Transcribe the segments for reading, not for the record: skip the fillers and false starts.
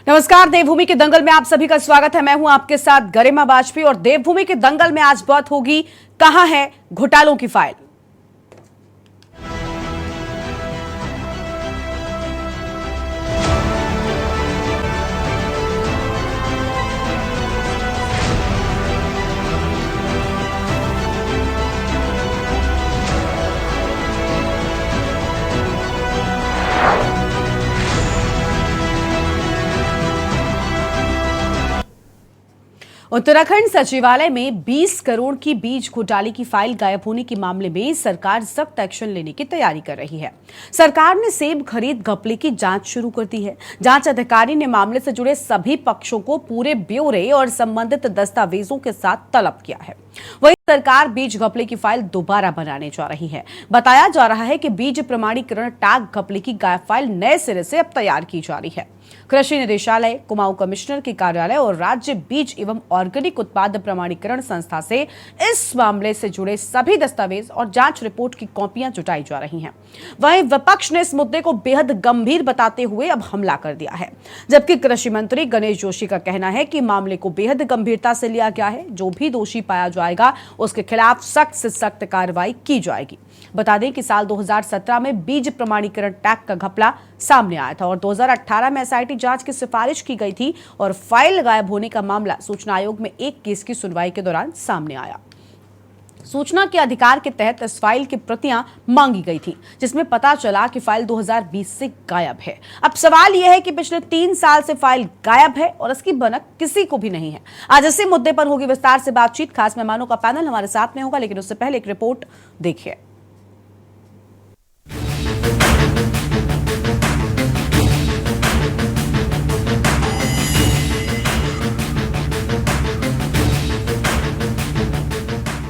नमस्कार। देवभूमि के दंगल में आप सभी का स्वागत है। मैं हूं आपके साथ गरिमा वाजपेयी और देवभूमि के दंगल में आज बात होगी कहां है घोटालों की फाइल। उत्तराखंड सचिवालय में 20 करोड़ की बीज घोटाले की फाइल गायब होने के मामले में सरकार सख्त एक्शन लेने की तैयारी कर रही है। सरकार ने सेब खरीद घपले की जांच शुरू कर दी है। जांच अधिकारी ने मामले से जुड़े सभी पक्षों को पूरे ब्यौरे और संबंधित दस्तावेजों के साथ तलब किया है। वहीं सरकार बीज घपले की फाइल दोबारा बनाने जा रही है। बताया जा रहा है कि बीज प्रमाणीकरण टैग घपले की गायब फाइल नए सिरे से अब तैयार की जा रही है। कृषि निदेशालय, कुमाऊं कमिश्नर के कार्यालय और राज्य बीज एवं ऑर्गेनिक उत्पाद प्रमाणीकरण संस्था से इस मामले से जुड़े सभी दस्तावेज और जांच रिपोर्ट की कॉपियां जुटाई जा रही हैं। वहीं विपक्ष ने इस मुद्दे को बेहद गंभीर बताते हुए अब हमला कर दिया है, जबकि कृषि मंत्री गणेश जोशी का कहना है कि मामले को बेहद गंभीरता से लिया गया है। जो भी दोषी पाया जाएगा उसके खिलाफ सख्त से सख्त कार्रवाई की जाएगी। बता दें कि साल 2017 में बीज प्रमाणीकरण टैग का घपला सामने आया था और 2018 में एसआईटी जांच की सिफारिश की गई थी और फाइल गायब होने का मामला सूचना आयोग में एक केस की सुनवाई के दौरान सामने आया। सूचना के अधिकार के तहत इस फाइल की प्रतियां मांगी गई थी, जिसमें पता चला कि फाइल 2020 से गायब है। अब सवाल यह है कि पिछले 3 साल से फाइल गायब है और इसकी भनक किसी को भी नहीं है। आज इसी मुद्दे पर होगी विस्तार से बातचीत। खास मेहमानों का पैनल हमारे साथ में होगा, लेकिन उससे पहले एक रिपोर्ट देखिए।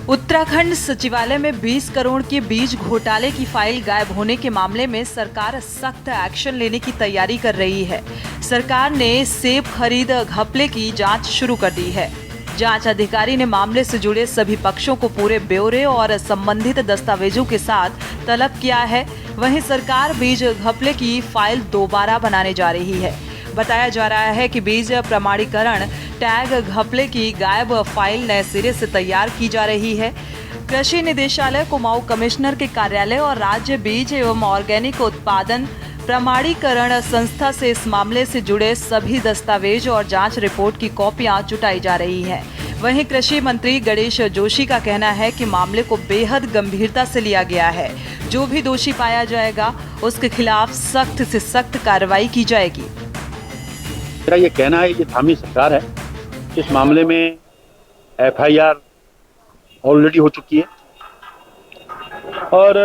उत्तराखंड सचिवालय में 20 करोड़ के बीज घोटाले की फाइल गायब होने के मामले में सरकार सख्त एक्शन लेने की तैयारी कर रही है। सरकार ने सेब खरीद घपले की जांच शुरू कर दी है। जांच अधिकारी ने मामले से जुड़े सभी पक्षों को पूरे ब्यौरे और संबंधित दस्तावेजों के साथ तलब किया है। वहीं सरकार बीज घपले की फाइल दोबारा बनाने जा रही है। बताया जा रहा है कि बीज प्रमाणीकरण टैग घपले की गायब फाइल नए सिरे से तैयार की जा रही है। कृषि निदेशालय, कुमाऊं कमिश्नर के कार्यालय और राज्य बीज एवं ऑर्गेनिक उत्पादन प्रमाणीकरण संस्था से इस मामले से जुड़े सभी दस्तावेज और जांच रिपोर्ट की कॉपियां जुटाई जा रही हैं। वहीं कृषि मंत्री गणेश जोशी का कहना है कि मामले को बेहद गंभीरता से लिया गया है। जो भी दोषी पाया जाएगा उसके खिलाफ सख्त से सख्त कार्रवाई की जाएगी। मेरा ये कहना है, ये धामी सरकार है। इस मामले में एफआईआर ऑलरेडी हो चुकी है और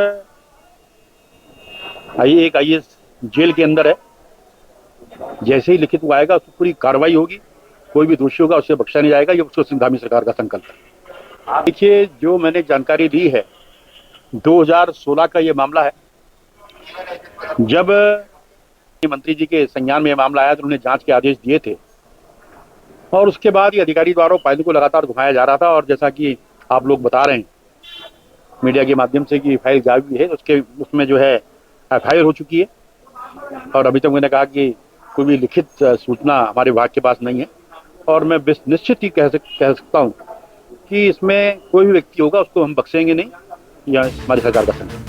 एक आईएएस जेल के अंदर है। जैसे ही लिखित वो आएगा उसकी पूरी कार्रवाई होगी। कोई भी दोषी होगा उसे बख्शा नहीं जाएगा। ये उसको धामी सरकार का संकल्प है। देखिए, जो मैंने जानकारी दी है, 2016 का ये मामला है। जब मंत्री जी के संज्ञान में मामला आया तो उन्होंने जांच के आदेश दिए थे और उसके बाद ये अधिकारी द्वारा फाइल को लगातार घुमाया जा रहा था। और जैसा कि आप लोग बता रहे हैं मीडिया के माध्यम से कि फाइल गायब है, उसमें जो है एफआईआर हो चुकी है और अभी तक मैंने कहा कि कोई भी लिखित सूचना हमारे विभाग के पास नहीं है। और मैं निश्चित ही कह सकता हूँ कि इसमें कोई भी व्यक्ति होगा उसको हम बख्शेंगे नहीं। यह हमारी सरकार का संकल्प है।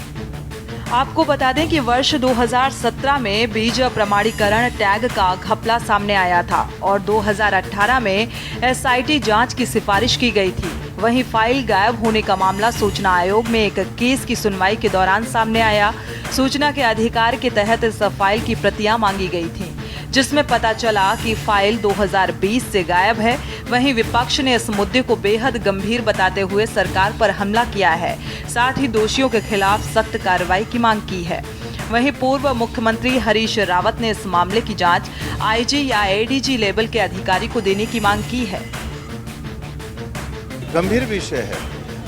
आपको बता दें कि वर्ष 2017 में बीज प्रमाणीकरण टैग का घपला सामने आया था और 2018 में एसआईटी जांच की सिफारिश की गई थी। वहीं फाइल गायब होने का मामला सूचना आयोग में एक केस की सुनवाई के दौरान सामने आया। सूचना के अधिकार के तहत इस फाइल की प्रतियां मांगी गई थीं, जिसमें पता चला कि फाइल 2020 से गायब है। वहीं विपक्ष ने इस मुद्दे को बेहद गंभीर बताते हुए सरकार पर हमला किया है। साथ ही दोषियों के खिलाफ सख्त कार्रवाई की मांग की है। वहीं पूर्व मुख्यमंत्री हरीश रावत ने इस मामले की जांच आईजी या एडीजी लेवल के अधिकारी को देने की मांग की है। गंभीर विषय है।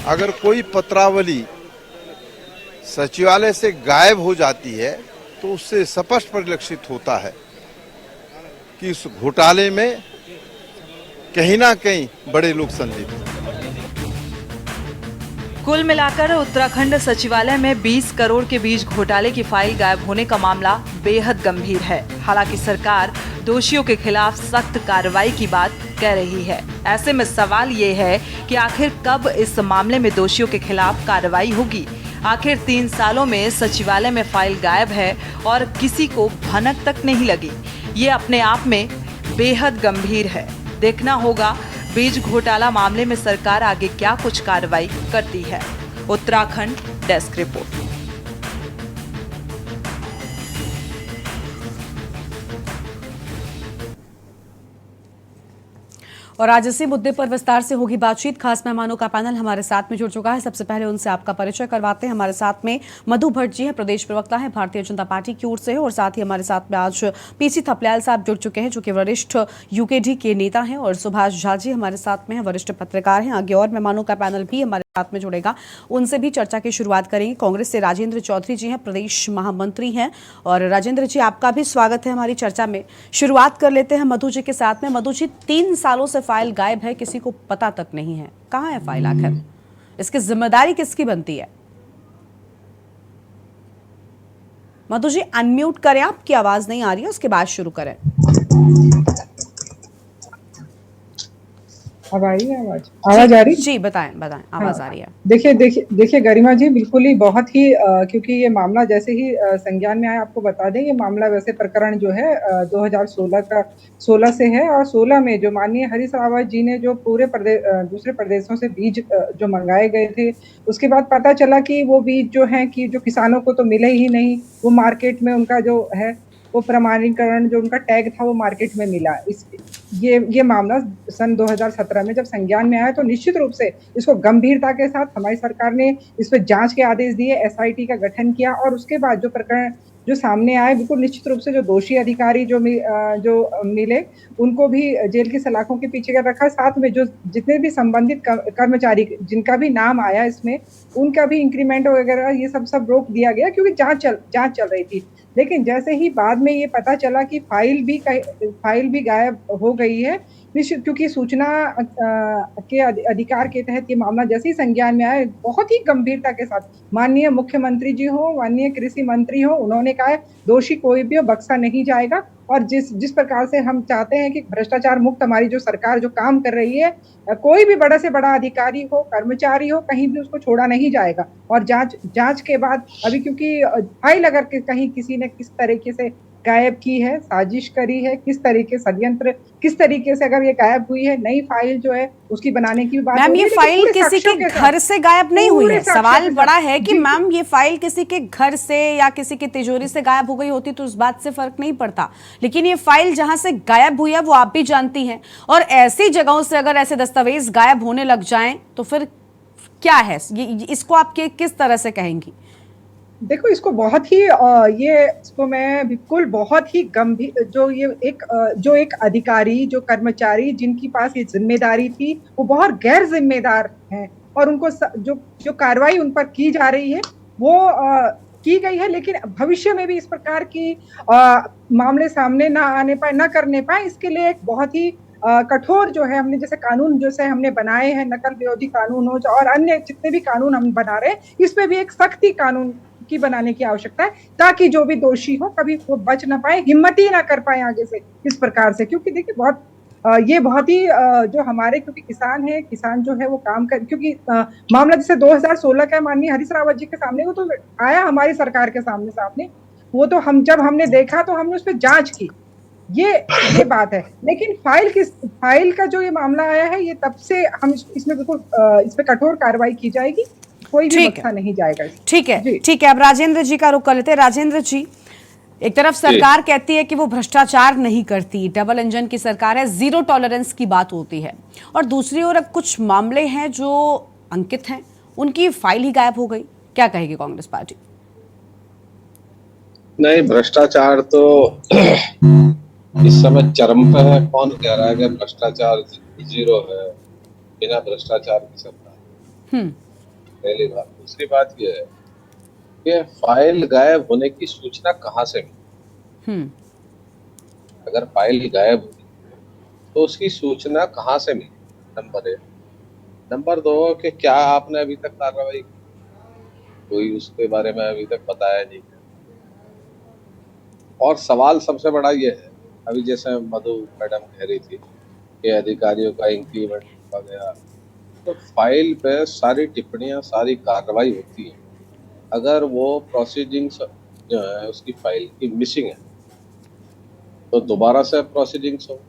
अगर कोई पत्रावली सचिवालय से गायब हो जाती है तो उससे स्पष्ट परिलक्षित होता है कि इस घोटाले में कहीं ना कहीं बड़े लोग संलिप्त हैं। कुल मिलाकर उत्तराखंड सचिवालय में 20 करोड़ के बीज घोटाले की फाइल गायब होने का मामला बेहद गंभीर है। हालांकि सरकार दोषियों के खिलाफ सख्त कार्रवाई की बात कह रही है। ऐसे में सवाल ये है कि आखिर कब इस मामले में दोषियों के खिलाफ कार्रवाई होगी। आखिर 3 सालों में सचिवालय में फाइल गायब है और किसी को भनक तक नहीं लगी। ये अपने आप में बेहद गंभीर है। देखना होगा बीज घोटाला मामले में सरकार आगे क्या कुछ कार्रवाई करती है। Uttarakhand desk report. और आज इसी मुद्दे पर विस्तार से होगी बातचीत। खास मेहमानों का पैनल हमारे साथ में जुड़ चुका है। सबसे पहले उनसे आपका परिचय करवाते हैं। हमारे साथ में मधु भट्ट जी हैं, प्रदेश प्रवक्ता हैं, भारतीय जनता पार्टी की ओर से है। और साथ ही हमारे साथ में आज पीसी थपलियाल साहब जुड़ चुके हैं, जो कि वरिष्ठ यूकेडी के नेता हैं। और सुभाष झा जी हमारे साथ में हैं, वरिष्ठ पत्रकार हैं। आगे और मेहमानों का पैनल भी हमारे साथ में जुड़ेगा, उनसे भी चर्चा की शुरुआत करेंगे। कांग्रेस से राजेंद्र चौधरी जी हैं, प्रदेश महामंत्री हैं। और राजेंद्र जी, आपका भी स्वागत है हमारी चर्चा में। शुरुआत कर लेते हैं मधु जी के साथ में। मधु जी, 3 सालों से फाइल गायब है, किसी को पता तक नहीं है कहां है फाइल, आखिर इसकी जिम्मेदारी किसकी बनती है? मधु जी अनम्यूट करें, आपकी आवाज नहीं आ रही है, उसके बाद शुरू करें। अब आ रही है आवाज आ रही है? जी बताएं आवाज आ रही है। देखिए गरिमा जी, बिल्कुल ही बहुत ही क्योंकि ये मामला जैसे ही संज्ञान में आया, आपको बता दें ये मामला वैसे प्रकरण जो है 2016 से है। और 16 में जो माननीय हरीश रावत जी ने जो पूरे दूसरे प्रदेशों से बीज जो मंगाए गए थे, उसके बाद पता चला कि वो बीज जो है कि जो किसानों को तो मिले ही नहीं, वो मार्केट में उनका जो है वो प्रमाणीकरण जो उनका टैग था वो मार्केट में मिला। ये मामला सन 2017 में जब संज्ञान में आया, तो निश्चित रूप से इसको गंभीरता के साथ हमारी सरकार ने इस पर जांच के आदेश दिए, एसआईटी का गठन किया। और उसके बाद जो प्रकरण जो सामने आए, बिल्कुल निश्चित रूप से जो दोषी अधिकारी जो मिले, उनको भी जेल की सलाखों के पीछे कर रखा। साथ में जो जितने भी संबंधित कर्मचारी जिनका भी नाम आया इसमें, उनका भी इंक्रीमेंट वगैरह ये सब रोक दिया गया, क्योंकि जांच चल रही थी। लेकिन जैसे ही बाद में ये पता चला कि फाइल भी गायब हो गई है, क्योंकि सूचना के अधिकार के तहत ये मामला जैसे ही संज्ञान में आया, बहुत ही गंभीरता के साथ माननीय मुख्यमंत्री जी हो, माननीय कृषि मंत्री हो, उन्होंने कहा है दोषी कोई भी हो, बख्शा नहीं जाएगा। और जिस प्रकार से हम चाहते हैं कि भ्रष्टाचार मुक्त हमारी जो सरकार जो काम कर रही है, कोई भी बड़ा से बड़ा अधिकारी हो, कर्मचारी हो, कहीं भी उसको छोड़ा नहीं जाएगा। और जांच के बाद अभी क्योंकि फाइल अगर कहीं किसी ने किस तरीके से गायब की है, साजिश करी है, किस तरीके षड्यंत्र किस तरीके से अगर ये गायब हुई है, नई फाइल जो है उसकी बनाने की बात। मैम, ये फाइल किसी के घर से गायब नहीं हुई है। सवाल बड़ा है कि मैम ये फाइल किसी के घर से या किसी की तिजोरी से गायब हो गई होती तो उस बात से फर्क नहीं पड़ता, लेकिन ये फाइल जहां से गायब हुई है वो आप भी जानती हैं। और ऐसी जगहों से अगर ऐसे दस्तावेज गायब होने लग जाएं तो फिर क्या है, इसको आप किस तरह से कहेंगी? देखो, इसको बहुत ही इसको मैं बिल्कुल बहुत ही गंभीर जो एक अधिकारी, जो कर्मचारी जिनकी पास ये जिम्मेदारी थी, वो बहुत गैर जिम्मेदार हैं। और उनको जो कार्रवाई उन पर की जा रही है वो की गई है, लेकिन भविष्य में भी इस प्रकार की मामले सामने ना करने पाए, इसके लिए एक बहुत ही कठोर जो है हमने जैसे कानून जैसे हमने बनाए हैं, नकल विरोधी कानून हो और अन्य जितने भी कानून हम बना रहे हैं, इस पे भी एक सख्ती कानून की बनाने की आवश्यकता है, ताकि जो भी दोषी हो कभी वो बच ना पाए, हिम्मत ही ना कर पाए आगे से इस प्रकार से। क्योंकि देखिए ये बहुत ही जो हमारे क्योंकि किसान जो है वो काम कर, क्योंकि मामला जैसे 2016 का माननीय हरीश रावत जी के सामने, वो तो आया हमारी सरकार के सामने, वो तो जब हमने देखा तो हमने उस पर जांच की, ये बात है। लेकिन फाइल का जो ये मामला आया है, ये तब से हम इसमें बिल्कुल इस पे कठोर कार्रवाई की जाएगी, कोई भी बख्शा नहीं जाएगा। ठीक है। अब राजेंद्र जी का रुख कर लेते हैं। राजेंद्र जी, एक तरफ सरकार कहती है कि वो भ्रष्टाचार नहीं करती, डबल इंजन की सरकार है, जीरो टॉलरेंस की बात होती है, और दूसरी ओर अब कुछ मामले हैं जो अंकित हैं, उनकी फाइल ही गायब हो गई। क्या कहेगी कांग्रेस पार्टी? नहीं, भ्रष्टाचार तो इस समय चरम पे है। कौन कह रहा है कि भ्रष्टाचार जीरो है? बिना भ्रष्टाचार की सरकार, पहली बात। दूसरी बात यह है कि फाइल गायब होने की सूचना कहाँ से मिली? अगर फाइल गायब हुई तो उसकी सूचना कहाँ से मिली? नंबर 1। नंबर 2 कि क्या आपने अभी तक कार्रवाई की? कोई उसके बारे में अभी तक बताया नहीं है। और सवाल सबसे बड़ा ये है, अभी जैसे मधु मैडम कह रही थी कि अधिकारियों का इंक्रीमेंट किया गया, तो फाइल पे सारी टिप्पणियां, सारी कार्रवाई होती है। अगर वो प्रोसीडिंग्स जो है उसकी फाइल की मिसिंग है तो दोबारा से प्रोसीडिंग्स हो।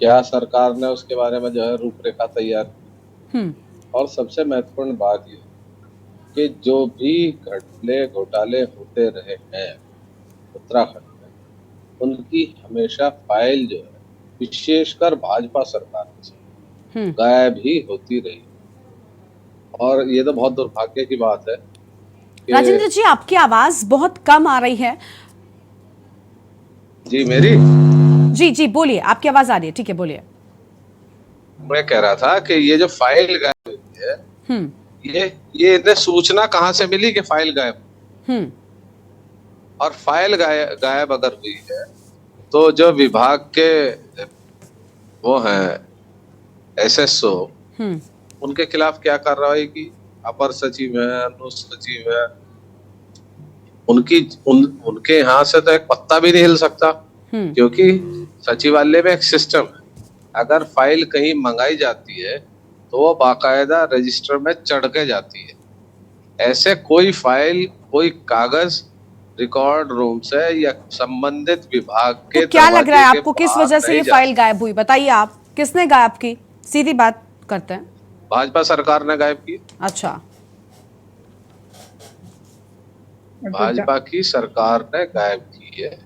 क्या सरकार ने उसके बारे में जो है रूपरेखा तैयार की? और सबसे महत्वपूर्ण बात ये कि जो भी घोटाले होते रहे हैं उत्तराखंड में, उनकी हमेशा फाइल जो है विशेषकर भाजपा सरकार से गायब ही होती रही। और ये तो बहुत दुर्भाग्य की बात है। राजेंद्र जी, आपकी आवाज बहुत कम आ रही है। जी मेरी? जी बोलिए, आपकी आवाज आ रही है, ठीक है बोलिए। मैं कह रहा था कि ये जो फाइल गायब हुई है, ये इन्हें सूचना कहाँ से मिली कि फाइल गायब? और फाइल गायब अगर हुई है तो जो विभाग के वो हैं एसएसओ, उनके खिलाफ क्या कार्रवाई की? अपर सचिव है, अनुसचिव है, उनके यहाँ से तो एक पत्ता भी नहीं हिल सकता, क्योंकि सचिवालय में एक सिस्टम है। अगर फाइल कहीं मंगाई जाती है तो वो बाकायदा रजिस्टर में चढ़ के जाती है। ऐसे कोई फाइल, कोई कागज रिकॉर्ड रूम से या संबंधित विभाग के, तो क्या लग रहा है आपको, किस वजह से ये फाइल गायब हुई? बताइए आप, किसने गायब की? सीधी बात करते हैं। भाजपा सरकार ने गायब की। अच्छा, भाजपा की सरकार ने गायब की है,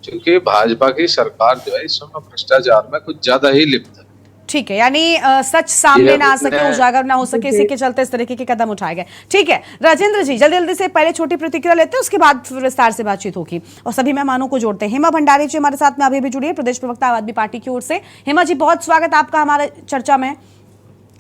क्योंकि भाजपा की सरकार जो है इस समय भ्रष्टाचार में कुछ ज्यादा ही लिप्त है। ठीक है, यानी सच सामने ना आ सके, उजागर ना हो सके, इसी के चलते इस तरीके के कदम उठाए गए। ठीक है राजेंद्र जी, जल्दी जल्दी से पहले छोटी प्रतिक्रिया लेते हैं, उसके बाद विस्तार से बातचीत होगी और सभी मेहमानों को जोड़ते हैं। हेमा भंडारी जी हमारे साथ में अभी भी जुड़ी है, प्रदेश प्रवक्ता आम आदमी पार्टी की ओर से। हेमा जी, बहुत स्वागत आपका हमारे चर्चा में।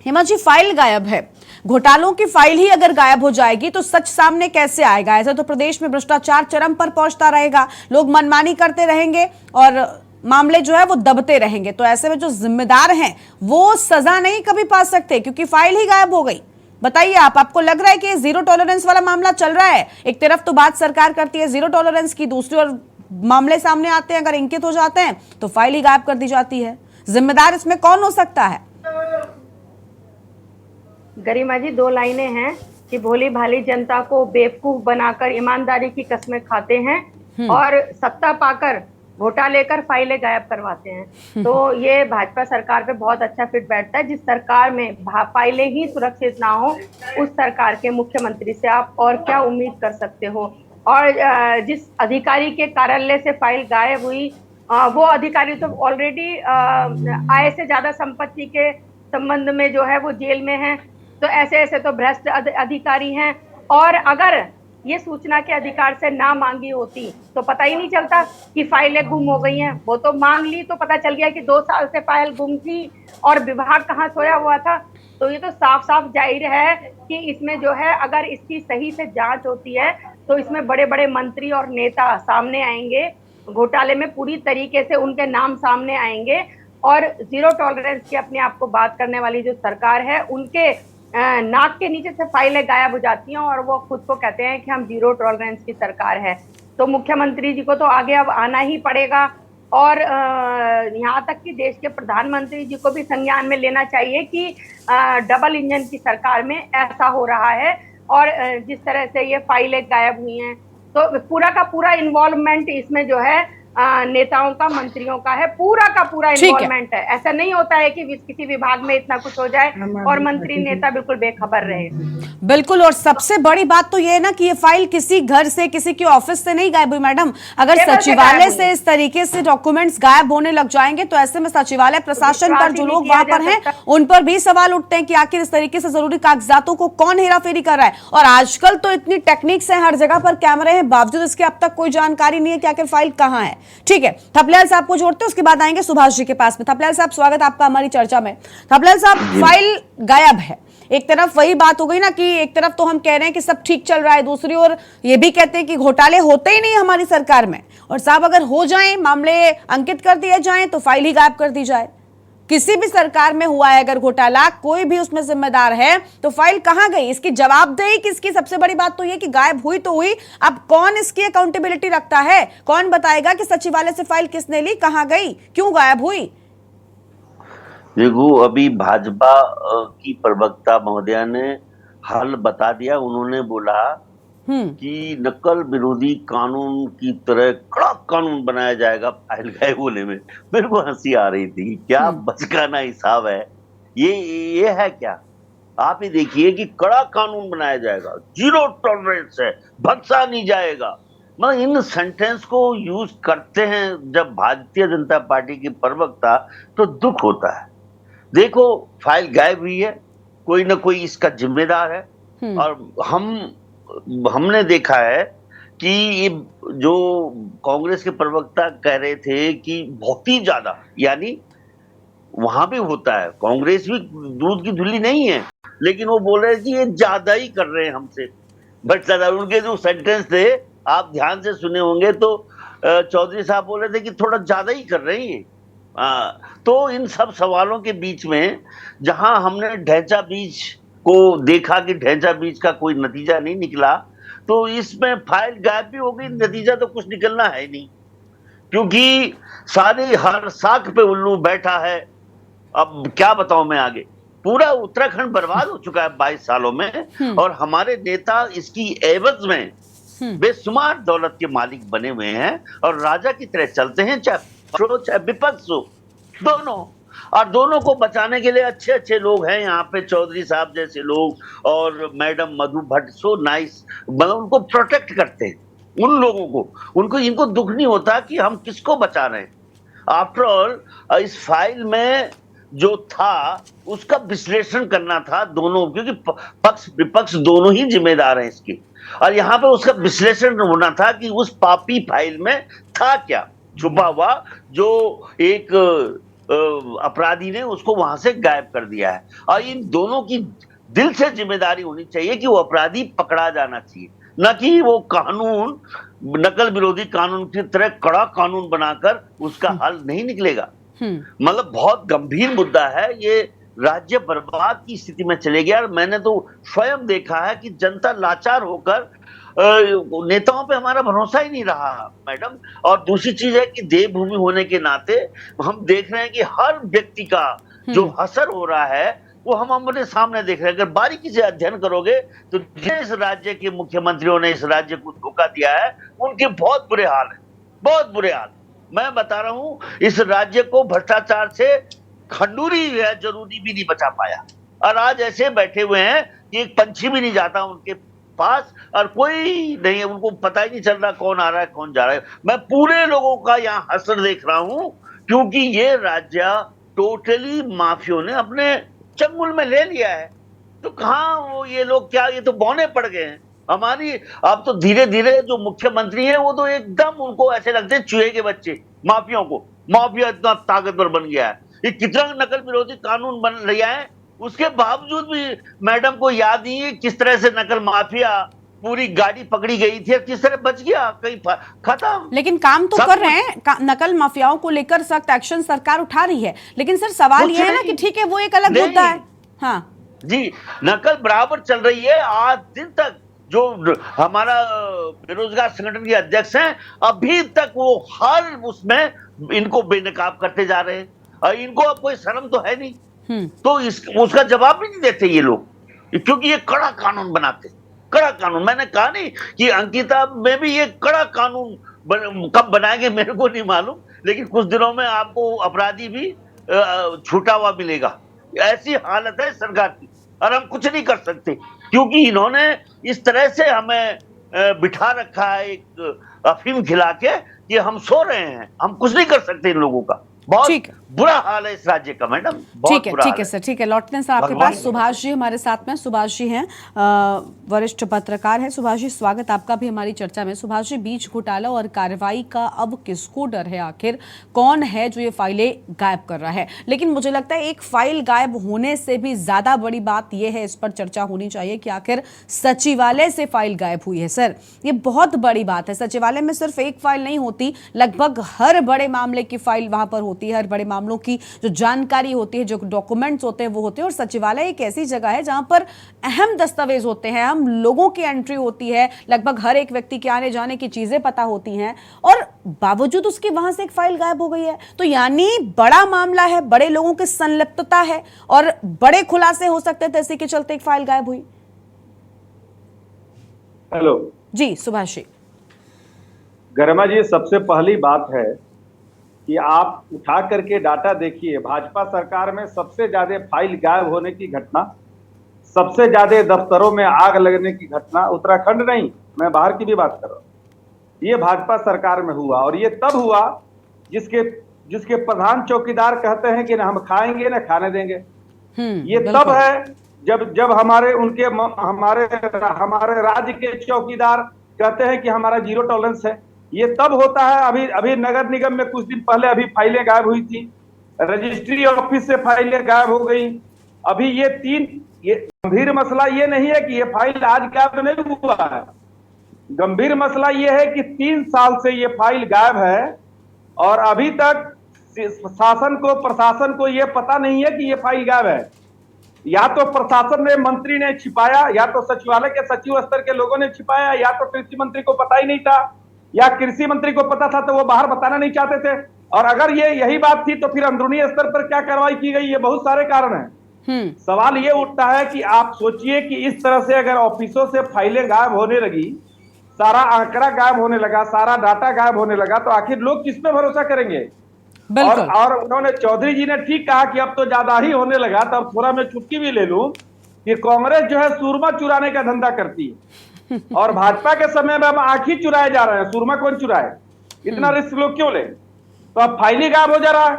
हेमा जी, फाइल गायब है, घोटालों की फाइल ही अगर गायब हो जाएगी तो सच सामने कैसे आएगा? ऐसे तो प्रदेश में भ्रष्टाचार चरम पर पहुंचता रहेगा, लोग मनमानी करते रहेंगे और मामले जो है वो दबते रहेंगे। तो ऐसे में जो जिम्मेदार हैं वो सजा नहीं कभी पा सकते, क्योंकि फाइल ही गायब हो गई। बताइए आपको लग रहा है कि जीरो टॉलरेंस वाला मामला चल रहा है? एक तरफ तो बात सरकार करती है जीरो टॉलरेंस की, दूसरी ओर मामले सामने आते हैं, अगर इंकित हो जाते हैं तो फाइल ही गायब कर दी जाती है। जिम्मेदार इसमें कौन हो सकता है? गरिमा जी, दो लाइनें हैं कि भोली भाली जनता को बेवकूफ बनाकर ईमानदारी की कस्में खाते हैं और सत्ता पाकर घोटाले कर फाइलें गायब करवाते हैं। तो ये भाजपा सरकार पे बहुत अच्छा फिट बैठता है। जिस सरकार में फाइलें ही सुरक्षित ना हो, उस सरकार के मुख्यमंत्री से आप और क्या उम्मीद कर सकते हो? और जिस अधिकारी के कार्यालय से फाइल गायब हुई, वो अधिकारी तो ऑलरेडी आय से ज्यादा संपत्ति के संबंध में जो है वो जेल में है। तो ऐसे ऐसे तो भ्रष्ट अधिकारी हैं। और अगर ये सूचना के अधिकार से ना मांगी होती तो पता ही नहीं चलता कि फाइलें गुम हो गई हैं। वो तो मांग ली तो पता चल गया कि 2 साल से फाइल गुम थी और विभाग कहाँ सोया हुआ था। तो ये तो साफ साफ जाहिर है कि इसमें जो है अगर इसकी सही से जांच होती है तो इसमें बड़े बड़े मंत्री और नेता सामने आएंगे, घोटाले में पूरी तरीके से उनके नाम सामने आएंगे। और जीरो टॉलरेंस की अपने आप को बात करने वाली जो सरकार है, उनके नाक के नीचे से फाइलें गायब हो जाती हैं और वो खुद को कहते हैं कि हम जीरो टॉलरेंस की सरकार है। तो मुख्यमंत्री जी को तो आगे अब आना ही पड़ेगा और यहाँ तक कि देश के प्रधानमंत्री जी को भी संज्ञान में लेना चाहिए कि डबल इंजन की सरकार में ऐसा हो रहा है। और जिस तरह से ये फाइलें गायब हुई हैं तो पूरा का पूरा इन्वॉल्वमेंट इसमें जो है नेताओं का, मंत्रियों का है, पूरा का पूरा इन्वॉल्वमेंट है। ऐसा नहीं होता है कि किसी विभाग में इतना कुछ हो जाए और मंत्री नेता बिल्कुल बेखबर रहे। बिल्कुल, और सबसे बड़ी बात तो ये है ना कि ये फाइल किसी घर से, किसी के ऑफिस से नहीं गायब हुई मैडम। अगर सचिवालय से इस तरीके से डॉक्यूमेंट्स गायब होने लग जाएंगे तो ऐसे में सचिवालय प्रशासन पर, जो लोग वहां पर हैं, उन पर भी सवाल उठते हैं कि आखिर इस तरीके से जरूरी कागजातों को कौन हेराफेरी कर रहा है। और आजकल तो इतनी टेक्निक्स है, हर जगह पर कैमरे हैं, बावजूद इसके अब तक कोई जानकारी नहीं है कि आखिर फाइल कहां है। ठीक है, थपलियाल साहब को जोड़ते हैं, उसके बाद आएंगे सुभाष जी के पास में। थपलियाल साहब, स्वागत आपका हमारी चर्चा में। थपलियाल साहब, फाइल गायब है, एक तरफ वही बात हो गई ना कि एक तरफ तो हम कह रहे हैं कि सब ठीक चल रहा है, दूसरी ओर ये भी कहते हैं कि घोटाले होते ही नहीं हमारी सरकार में, और साहब अगर हो जाएं, मामले अंकित कर दिए जाएं तो फाइल ही गायब कर दी जाए। किसी भी सरकार में हुआ है अगर घोटाला, कोई भी उसमें जिम्मेदार है, तो फाइल कहां गई? इसकी जवाबदेही किसकी? सबसे बड़ी बात तो ये कि गायब हुई तो हुई, अब कौन इसकी अकाउंटेबिलिटी रखता है? कौन बताएगा कि सचिवालय से फाइल किसने ली, कहां गई, क्यों गायब हुई? देखो, अभी भाजपा की प्रवक्ता महोदया ने हल बता दिया। उन्होंने बोला कि नकल विरोधी कानून की तरह कड़क कानून बनाया जाएगा फाइल गायब होने में। मेरे को हंसी आ रही थी, क्या बचकाना हिसाब है ये है क्या? आप ही देखिए कि कड़ा कानून बनाया जाएगा, जीरो टॉलरेंस है, बख्शा नहीं जाएगा। मतलब इन सेंटेंस को यूज करते हैं जब भारतीय जनता पार्टी की प्रवक्ता, तो दुख होता है। देखो, फाइल गायब हुई है, कोई ना कोई इसका जिम्मेदार है। और हमने देखा है कि ये जो कांग्रेस के प्रवक्ता कह रहे थे कि बहुत ही ज्यादा, यानी वहां भी होता है, कांग्रेस भी दूध की धुली नहीं है, लेकिन वो बोल रहे हैं कि ये ज्यादा ही कर रहे हैं हमसे, भ्रष्टाचार। उनके जो सेंटेंस थे आप ध्यान से सुने होंगे तो चौधरी साहब बोल रहे थे कि थोड़ा ज्यादा ही कर रहे हैं। तो इन सब सवालों के बीच में जहां हमने ढैंचा बीज को देखा कि ढैंचा बीज का कोई नतीजा नहीं निकला, तो इसमें फाइल गायब भी हो गई, नतीजा तो कुछ निकलना है नहीं, क्योंकि सारे हर साख पे उल्लू बैठा है। अब क्या बताऊं मैं आगे, पूरा उत्तराखंड बर्बाद हो चुका है 22 सालों में, और हमारे नेता इसकी एवज में बेशुमार दौलत के मालिक बने हुए हैं और राजा की तरह चलते हैं, चाहे विपक्ष हो, दोनों। और दोनों को बचाने के लिए अच्छे अच्छे लोग हैं यहाँ पे, चौधरी साहब जैसे लोग और मैडम मधु भट्ट, सो नाइस, मतलब उनको प्रोटेक्ट करते हैं उन लोगों को। इनको दुख नहीं होता कि हम किसको बचा रहे हैं। आफ्टर ऑल इस फाइल में जो था उसका विश्लेषण करना था दोनों, क्योंकि पक्ष विपक्ष दोनों ही जिम्मेदार हैं इसके, और यहाँ पे उसका विश्लेषण होना था कि उस पापी फाइल में था क्या छुपा हुआ, जो एक अपराधी ने उसको वहां से गायब कर दिया है। और इन दोनों की दिल से जिम्मेदारी होनी चाहिए कि वो अपराधी पकड़ा जाना चाहिए, न कि वो कानून नकल विरोधी कानून की तरह कड़ा कानून बनाकर उसका हल नहीं निकलेगा। मतलब बहुत गंभीर मुद्दा है ये, राज्य बर्बाद की स्थिति में चले गया। और मैंने तो स्वयं देखा है कि जनता लाचार होकर, नेताओं पे हमारा भरोसा ही नहीं रहा मैडम। और दूसरी चीज है कि देवभूमि होने के नाते हम देख रहे हैं कि हर व्यक्ति का जो असर हो रहा है वो हम अपने सामने देख रहे हैं। अगर बारीकी से अध्ययन करोगे तो जिस राज्य के मुख्यमंत्रियों ने इस राज्य को धोखा दिया है उनके बहुत बुरे हाल है, बहुत बुरे हाल। मैं बता रहा हूं, इस राज्य को भ्रष्टाचार से खंडूरी है जरूरी भी नहीं बचा पाया, और आज ऐसे बैठे हुए हैं कि एक पंछी भी नहीं जाता उनके पास, और कोई नहीं है, उनको पता ही नहीं चल रहा कौन आ रहा है कौन जा रहा है। मैं पूरे लोगों का यहाँ हसर देख रहा हूं, क्योंकि ये राज्य टोटली माफियों ने अपने चंगुल में ले लिया है। तो कहाँ वो ये लोग, क्या ये तो बौने पड़ गए हैं हमारी। अब तो धीरे धीरे जो मुख्यमंत्री हैं वो तो एकदम उनको ऐसे लगते हैं चूहे के बच्चे, माफियाओं को। माफिया इतना ताकतवर बन गया है, ये कितना नकल विरोधी कानून बन रहा है, उसके बावजूद भी मैडम को याद नहीं है किस तरह से नकल माफिया पूरी गाड़ी पकड़ी गई थी, किस तरह बच गया, कहीं खत्म। लेकिन काम तो कर रहे हैं, नकल माफियाओं को लेकर सख्त एक्शन सरकार उठा रही है। लेकिन सर सवाल यह है ना कि ठीक है वो एक अलग मुद्दा है, हाँ जी, नकल बराबर चल रही है। आज दिन तक जो हमारा बेरोजगार संगठन के अध्यक्ष हैं, अभी तक वो हर उसमें इनको बेनकाब करते जा रहे हैं, और इनको अब कोई शर्म तो है नहीं, तो उसका जवाब भी नहीं देते ये लोग, क्योंकि ये कड़ा कानून बनाते, कड़ा कानून। मैंने कहा नहीं कि अंकिता में भी ये कड़ा कानून कब बनाएंगे मेरे को नहीं मालूम, लेकिन कुछ दिनों में आपको अपराधी भी छूटा हुआ मिलेगा। ऐसी हालत है सरकार की, और हम कुछ नहीं कर सकते, क्योंकि इन्होंने इस तरह से हमें बिठा रखा है एक अफीम खिला के कि हम सो रहे हैं, हम कुछ नहीं कर सकते इन लोगों का। बहुत बुरा हाल है इस राज्य का मैडम, ठीक है सर, ठीक है। लौटते हैं सर आपके पास। सुभाष जी हमारे साथ में, सुभाष जी हैं वरिष्ठ पत्रकार हैं। सुभाष जी स्वागत आपका भी हमारी चर्चा में। सुभाष जी, बीज घोटाला और कार्रवाई का अब किसको डर है, आखिर कौन है जो ये फाइलें गायब कर रहा है? लेकिन मुझे लगता है एक फाइल गायब होने से भी ज्यादा बड़ी बात यह है, इस पर चर्चा होनी चाहिए कि आखिर सचिवालय से फाइल गायब हुई है। सर ये बहुत बड़ी बात है, सचिवालय में सिर्फ एक फाइल नहीं होती, लगभग हर बड़े मामले की फाइल वहां पर होती होती है, हर बड़े मामलों की जो जानकारी होती है, जो डॉक्यूमेंट्स होते हैं वो होते हैं। और सचिवालय एक ऐसी जगह है जहां पर अहम दस्तावेज होते हैं, हम लोगों की एंट्री होती है, लगभग हर एक व्यक्ति के आने जाने की चीजें पता होती हैं, और बावजूद उसकी वहां से एक फाइल गायब हो गई है। तो यानी बड़ा मामला है, बड़े लोगों की संलिप्तता है और बड़े खुलासे हो सकते थे, इसी के चलते एक फाइल गायब हुई। हेलो जी सुभाष जी। गरिमा जी, सबसे पहली बात है कि आप उठा करके डाटा देखिए। भाजपा सरकार में सबसे ज्यादा फाइल गायब होने की घटना, सबसे ज्यादा दफ्तरों में आग लगने की घटना उत्तराखंड नहीं, मैं बाहर की भी बात कर रहा हूँ, ये भाजपा सरकार में हुआ। और ये तब हुआ जिसके प्रधान चौकीदार कहते हैं कि ना हम खाएंगे ना खाने देंगे। ये तब है जब हमारे राज्य के चौकीदार कहते हैं कि हमारा जीरो टॉलरेंस है। ये तब होता है। अभी नगर निगम में कुछ दिन पहले अभी फाइलें गायब हुई थी, रजिस्ट्री ऑफिस से फाइलें गायब हो गई। अभी ये गंभीर मसला ये नहीं है कि ये फाइल आज गायब नहीं हुआ है, गंभीर मसला ये है कि 3 साल से ये फाइल गायब है और अभी तक प्रशासन को ये पता नहीं है कि ये फाइल गायब है। या तो प्रशासन ने, मंत्री ने छिपाया, या तो सचिवालय के सचिव स्तर के लोगों ने छिपाया, या तो कृषि मंत्री को पता ही नहीं था, या कृषि मंत्री को पता था तो वो बाहर बताना नहीं चाहते थे। और अगर ये यही बात थी तो फिर अंदरूनी स्तर पर क्या कार्रवाई की गई? ये बहुत सारे कारण हैं। सवाल ये उठता है कि आप सोचिए कि इस तरह से अगर ऑफिसों से फाइलें गायब होने लगी, सारा आंकड़ा गायब होने लगा, सारा डाटा गायब होने लगा, तो आखिर लोग किस पे भरोसा करेंगे? और उन्होंने, चौधरी जी ने ठीक कहा कि अब तो ज्यादा ही होने लगा। तो अब थोड़ा मैं चुटकी भी ले लूं कि कांग्रेस जो है सुरमा चुराने का धंधा करती है और भाजपा के समय में अब आंख ही चुराए जा रहे हैं। सुरमा कौन चुराए? इतना रिस्क लोग क्यों ले? तो अब फाइल ही गायब हो जा रहा है।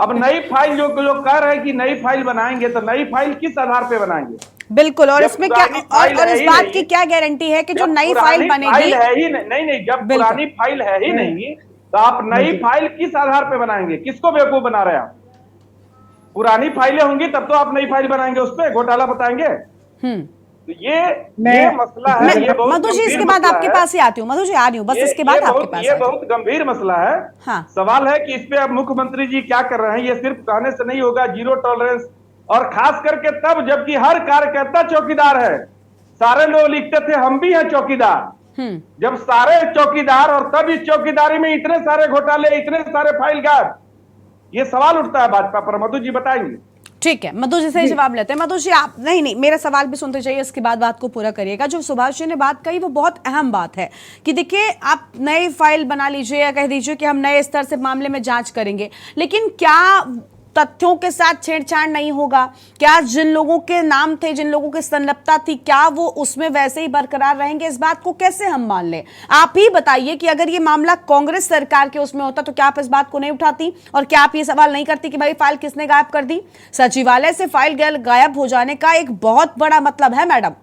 अब नई फाइल जो लोग कह रहे हैं कि नई फाइल बनाएंगे, तो नई फाइल किस आधार पे बनाएंगे? बिल्कुल। और इसमें क्या, और इस बात की क्या गारंटी है कि जो नई फाइल बनेगी है ही नहीं, जब पुरानी फाइल है ही नहीं तो आप नई फाइल किस आधार पे बनाएंगे? किसको बेवकूफ बना रहे हैं आप? पुरानी फाइलें होंगी तब तो आप नई फाइल बनाएंगे, उस पे घोटाला बताएंगे। तो ये मसला है। ये बहुत मधु जी, इसके बाद आपके पास ही आती हूँ। मधु जी आ रही हूँ, बस इसके बाद आपके पास। ये बहुत गंभीर मसला है। हाँ। सवाल है कि इस पे अब मुख्यमंत्री जी क्या कर रहे हैं? ये सिर्फ कहने से नहीं होगा, जीरो टॉलरेंस, और खास करके तब जबकि हर कार्यकर्ता चौकीदार है। सारे लोग लिखते थे हम भी हैं चौकीदार, जब सारे चौकीदार, और तब इस चौकीदारी में इतने सारे घोटाले, इतने सारे फाइल गायब, ये सवाल उठता है भाजपा पर। मधु जी बताएंगे। ठीक है, मधु जी से ही जवाब लेते हैं। मधु जी, आप नहीं मेरा सवाल भी सुनते जाइए, इसके बाद बात को पूरा करिएगा। जो सुभाष जी ने बात कही वो बहुत अहम बात है कि देखिए, आप नई फाइल बना लीजिए या कह दीजिए कि हम नए स्तर से मामले में जांच करेंगे, लेकिन क्या तथ्यों के साथ छेड़छाड़ नहीं होगा? क्या जिन लोगों के नाम थे, जिन लोगों की संलिप्तता थी, क्या वो उसमें वैसे ही बरकरार रहेंगे? इस बात को कैसे हम मान लें? आप ही बताइए कि अगर ये मामला कांग्रेस सरकार के उसमें होता तो क्या आप इस बात को नहीं उठाती, और क्या आप ये सवाल नहीं करती कि भाई फाइल किसने गायब कर दी? सचिवालय से फाइल गायब हो जाने का एक बहुत बड़ा मतलब है मैडम,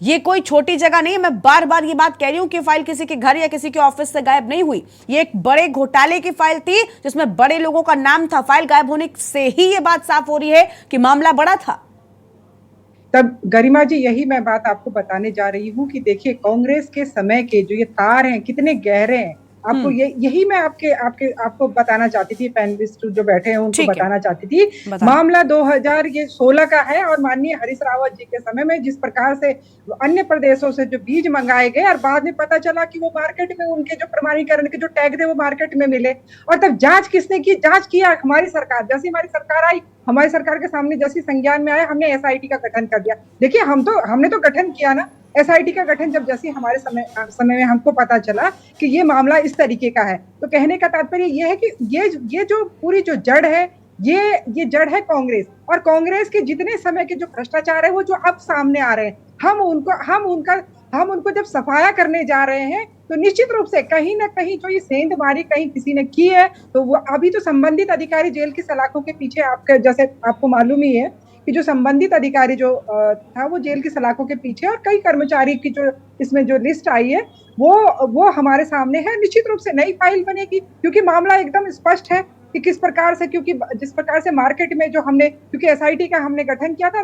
ये कोई छोटी जगह नहीं है। मैं बार बार ये बात कह रही हूं कि फाइल किसी के घर या किसी के ऑफिस से गायब नहीं हुई, ये एक बड़े घोटाले की फाइल थी जिसमें बड़े लोगों का नाम था। फाइल गायब होने से ही ये बात साफ हो रही है कि मामला बड़ा था। तब गरिमा जी, यही मैं बात आपको बताने जा रही हूँ कि देखिए, कांग्रेस के समय के जो ये तार हैं कितने गहरे हैं। आपको यही मैं आपको बताना चाहती थी, पैनलिस्ट जो बैठे हैं उनको बताना चाहती थी। मामला 2016 का है और माननीय हरीश रावत जी के समय में जिस प्रकार से अन्य प्रदेशों से जो बीज मंगाए गए और बाद में पता चला कि वो मार्केट में, उनके जो प्रमाणीकरण के जो टैग थे वो मार्केट में मिले, और तब जांच किसने की? जांच किया हमारी सरकार। जैसी हमारी सरकार आई, हमारी सरकार के सामने जैसी संज्ञान में आया, हमने एसआईटी का गठन कर दिया। देखिए, हमने तो गठन किया ना एसआईटी का गठन, जब जैसे हमारे समय में हमको पता चला कि ये मामला इस तरीके का है। तो कहने का तात्पर्य ये है कि ये जो पूरी जो जड़ है, ये जड़ है कांग्रेस, और कांग्रेस के जितने समय के जो भ्रष्टाचार है वो जो अब सामने आ रहे हैं, हम उनको जब सफाया करने जा रहे हैं, तो निश्चित रूप से कहीं ना कहीं जो ये सेंधमारी कहीं किसी ने की है, तो वो अभी तो संबंधित अधिकारी जेल की सलाखों के पीछे, जैसे आपको मालूम ही है कि जो संबंधित अधिकारी जो था वो जेल की सलाखों के पीछे, और कई कर्मचारी की जो इसमें जो लिस्ट आई है वो हमारे सामने है। निश्चित रूप से नई फाइल बनेगी, क्योंकि मामला एकदम स्पष्ट है कि किस प्रकार से, क्योंकि जिस प्रकार से मार्केट में जो हमने, क्योंकि एसआईटी का हमने गठन किया था,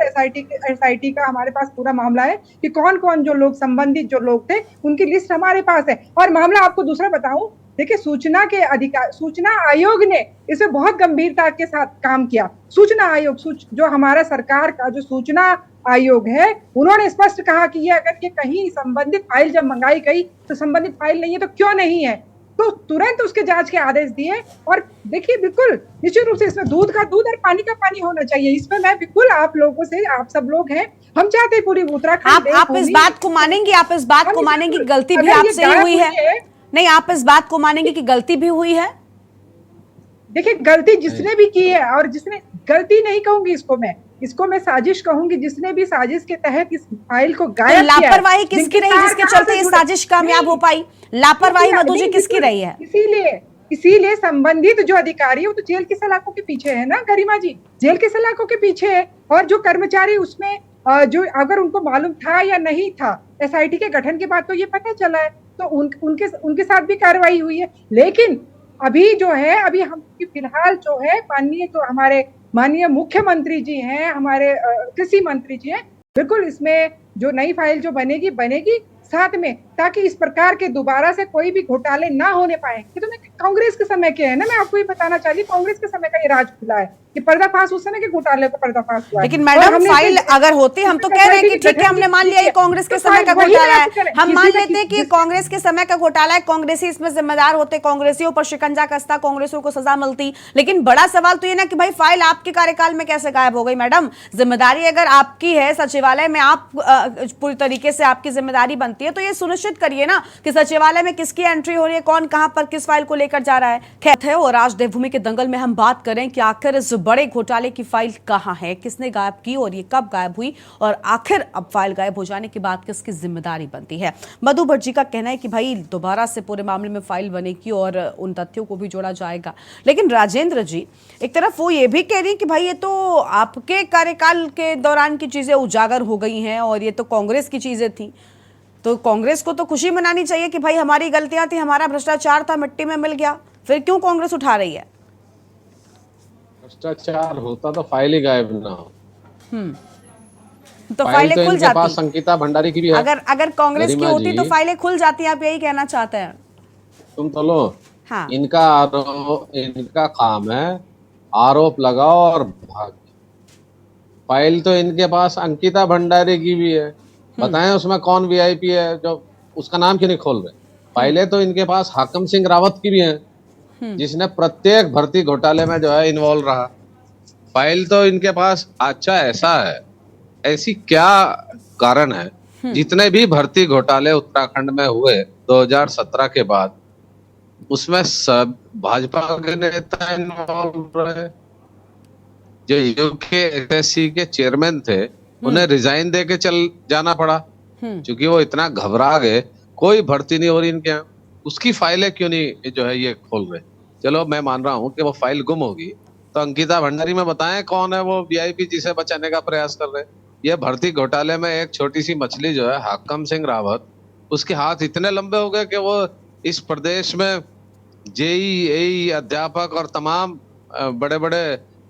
एसआईटी का हमारे पास पूरा मामला है कि कौन कौन जो लोग संबंधित जो लोग थे उनकी लिस्ट हमारे पास है। और मामला आपको दूसरा बताऊं देखिए, सूचना आयोग ने इसमें बहुत गंभीरता के साथ काम किया। सूचना आयोग जो हमारा सरकार का जो सूचना आयोग है, उन्होंने स्पष्ट कहा कि ये अगर ये कहीं संबंधित फाइल जब मंगाई गई तो संबंधित फाइल नहीं है तो क्यों नहीं है, तो तुरंत उसके जांच के आदेश दिए। और देखिए, बिल्कुल निश्चित रूप से इसमें दूध का दूध और पानी का पानी होना चाहिए। इसमें मैं बिल्कुल आप लोगों से, आप सब लोग हैं, हम चाहते हैं पूरी उत्तराखंड आप इस बात को मानेंगे, आप इस बात को मानेंगे कि गलती भी आपसे ही हुई है? नहीं, आप इस बात को मानेंगे कि गलती भी हुई है? देखिए, गलती जिसने भी की है, और जिसने गलती नहीं कहूंगी इसको मैं साजिश कहूंगी, जिसने भी साजिश के तहत इस फाइल को गायब किया। लापरवाही किसकी रही जिसके चलते ये साजिश कामयाब हो पाई? लापरवाही मधु जी किसकी रही है? इसीलिए संबंधित जो अधिकारी है वो तो जेल की सलाखों के पीछे है ना गरिमा जी, जेल की सलाखों के पीछे है। और जो कर्मचारी उसमें जो अगर उनको मालूम था या नहीं था, एसआईटी के गठन के बाद तो ये पता चला है, तो उनके साथ भी कार्रवाई हुई है। लेकिन अभी जो है, अभी हम फिलहाल जो है हमारे माननीय मुख्यमंत्री जी हैं, हमारे कृषि मंत्री जी हैं, बिल्कुल इसमें जो नई फाइल जो बनेगी साथ में, ताकि इस प्रकार के दोबारा से कोई भी घोटाले ना होने पाए। ये तो कांग्रेस के समय के है ना, मैं आपको ये बताना चाहिए, कांग्रेस के समय का ये राज खुला है कि पर्दाफाश उस समय के घोटाले का पर्दाफाश हुआ है। लेकिन मैडम, फाइल अगर होती, हम तो कह रहे हैं कि ठीक है, हमने मान लिया ये कांग्रेस के समय का घोटाला है, हम मान लेते हैं कि कांग्रेस के समय का घोटाला है, कांग्रेसी इसमें जिम्मेदार होते, कांग्रेसियों पर शिकंजा कसता, कांग्रेसियों को सजा मिलती। लेकिन बड़ा सवाल तो ये ना कि भाई फाइल आपके कार्यकाल में कैसे गायब हो गई? मैडम, जिम्मेदारी अगर आपकी है, सचिवालय में आप पूरी तरीके से आपकी जिम्मेदारी बनती है, तो ये सुनिश्चित करिए ना कि सचिवालय में किसकी एंट्री हो रही है, कौन कहां पर किस फाइल को लेकर जा रहा है। खैर है, और आज देवभूमि के दंगल में हम बात करें कि आखिर इस बड़े घोटाले की फाइल कहां है, किसने गायब की और ये कब गायब हुई, और आखिर अब फाइल गायब हो जाने के बाद किसकी जिम्मेदारी बनती है। मधु भट्ट जी का कहना है कि भाई दोबारा से पूरे मामले में फाइल बनेगी और उन तथ्यों को भी जोड़ा जाएगा। लेकिन राजेंद्र जी, एक तरफ वो ये भी कह रही है कि भाई ये तो आपके कार्यकाल के दौरान की चीजें उजागर हो गई हैं और ये तो कांग्रेस की चीजें थी, तो कांग्रेस को तो खुशी मनानी चाहिए कि भाई हमारी गलतियां थी, हमारा भ्रष्टाचार था, मिट्टी में मिल गया। फिर क्यों कांग्रेस उठा रही है? भ्रष्टाचार होता तो फाइल ही गायब ना हो। तो फाइलें खुल जाती। पास अंकिता भंडारी की भी है। अगर कांग्रेस की होती तो फाइलें खुल जाती, आप यही कहना चाहते हैं? तुम तो लो, हाँ। इनका काम है आरोप लगाओ और भाग। फाइल तो इनके पास अंकिता भंडारी की भी है, बताएं उसमें कौन वीआईपी है, जो उसका नाम क्यों नहीं खोल रहे? फाइलें तो इनके पास हाकिम सिंह रावत की भी हैं, जिसने प्रत्येक भर्ती घोटाले में जो है इन्वॉल्व रहा। फाइल तो इनके पास। अच्छा, ऐसा है, ऐसी क्या कारण है जितने भी भर्ती घोटाले उत्तराखंड में हुए 2017 के बाद, उसमें सब भाजपा के नेता इन्वॉल्व रहे। जो यूके एसएससी के चेयरमैन थे, उन्हें रिजाइन दे के चल जाना पड़ा क्योंकि वो इतना घबरा गए, कोई भर्ती नहीं हो रही इनके यहाँ। उसकी फाइलें क्यों नहीं जो है ये खोल रहे? चलो मैं मान रहा हूँ कि वो फाइल गुम होगी, तो अंकिता भंडारी में बताएं कौन है वो वीआईपी जिसे बचाने का प्रयास कर रहे। ये भर्ती घोटाले में एक छोटी सी मछली जो है हाकिम सिंह रावत, उसके हाथ इतने लंबे हो गए कि वो इस प्रदेश में जेईई अध्यापक और तमाम बड़े बड़े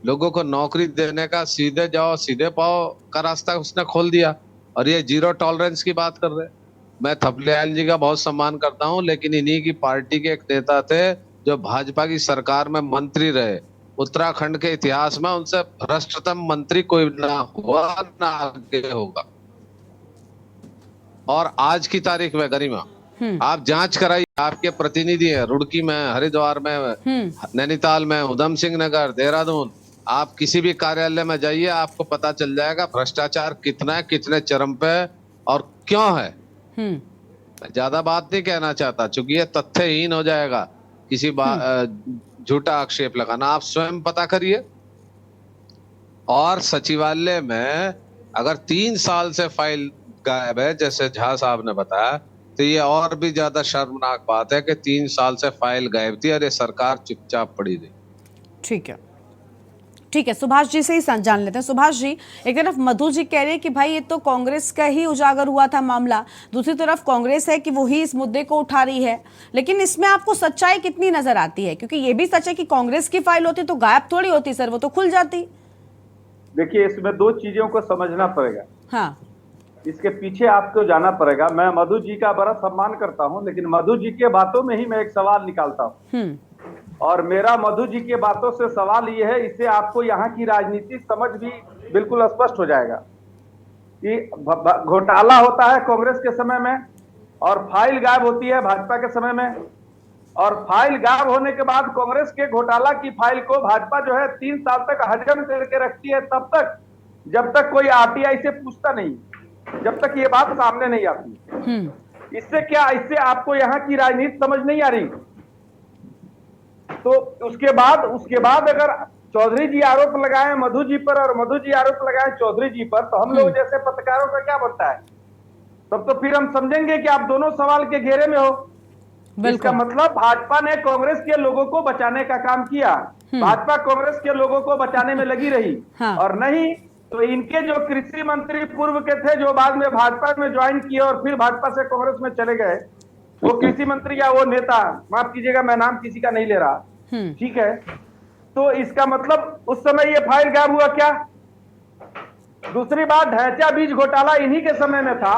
लोगों को नौकरी देने का सीधे जाओ सीधे पाओ का रास्ता उसने खोल दिया। और ये जीरो टॉलरेंस की बात कर रहे। मैं थपलियाल जी का बहुत सम्मान करता हूं, लेकिन इन्हीं की पार्टी के एक नेता थे जो भाजपा की सरकार में मंत्री रहे। उत्तराखंड के इतिहास में उनसे भ्रष्टतम मंत्री कोई ना हुआ ना आगे होगा। और आज की तारीख में गरिमा, आप जांच कराइए, आपके प्रतिनिधि हैं रुड़की में, हरिद्वार में, नैनीताल में, उधम सिंह नगर, देहरादून, आप किसी भी कार्यालय में जाइए, आपको पता चल जाएगा भ्रष्टाचार कितना है, कितने चरम पे है और क्यों है। ज्यादा बात नहीं कहना चाहता क्योंकि ये तथ्यहीन हो जाएगा किसी झूठा आक्षेप लगाना। आप स्वयं पता करिए। और सचिवालय में अगर 3 साल से फाइल गायब है, जैसे झा साहब ने बताया, तो ये और भी ज्यादा शर्मनाक बात है कि 3 साल से फाइल गायब थी और ये सरकार चुपचाप पड़ी रही। ठीक है, सुभाष जी से ही जान लेते हैं। सुभाष जी, एक तरफ मधु जी कह रहे हैं कि भाई ये तो कांग्रेस का ही उजागर हुआ था मामला, दूसरी तरफ कांग्रेस है कि वो ही इस मुद्दे को उठा रही है, लेकिन इसमें आपको सच्चाई कितनी नजर आती है? क्योंकि ये भी सच है कि कांग्रेस की फाइल होती तो गायब थोड़ी होती सर, वो तो खुल जाती। देखिए, इसमें 2 चीजों को समझना पड़ेगा। हाँ। इसके पीछे आपको जाना पड़ेगा। मैं मधु जी का बड़ा सम्मान करता हूं, लेकिन मधु जी के बातों में ही मैं एक सवाल निकालता हूं, और मेरा मधु जी के बातों से सवाल ये है, इससे आपको यहाँ की राजनीति समझ भी बिल्कुल स्पष्ट हो जाएगा कि घोटाला होता है कांग्रेस के समय में, और फाइल गायब होती है भाजपा के समय में, और फाइल गायब होने के बाद कांग्रेस के घोटाला की फाइल को भाजपा जो है 3 साल तक हजम करके रखती है, तब तक जब तक कोई आरटीआई से पूछता नहीं, जब तक ये बात सामने नहीं आती। इससे आपको यहाँ की राजनीति समझ नहीं आ रही। तो उसके बाद अगर चौधरी जी आरोप लगाए मधु जी पर और मधु जी आरोप लगाए चौधरी जी पर, तो हम लोग जैसे पत्रकारों का क्या बनता है? तब तो फिर हम समझेंगे कि आप दोनों सवाल के घेरे में हो। इसका मतलब भाजपा ने कांग्रेस के लोगों को बचाने का काम किया, भाजपा कांग्रेस के लोगों को बचाने में लगी रही। और नहीं तो इनके जो कृषि मंत्री पूर्व के थे, जो बाद में भाजपा में ज्वाइन किए और फिर भाजपा से कांग्रेस में चले गए, वो कृषि मंत्री या वो नेता, माफ कीजिएगा मैं नाम किसी का नहीं ले रहा, ठीक है, तो इसका मतलब उस समय ये फाइल गायब हुआ क्या? दूसरी बात, ढैंचा बीज घोटाला इन्हीं के समय में था।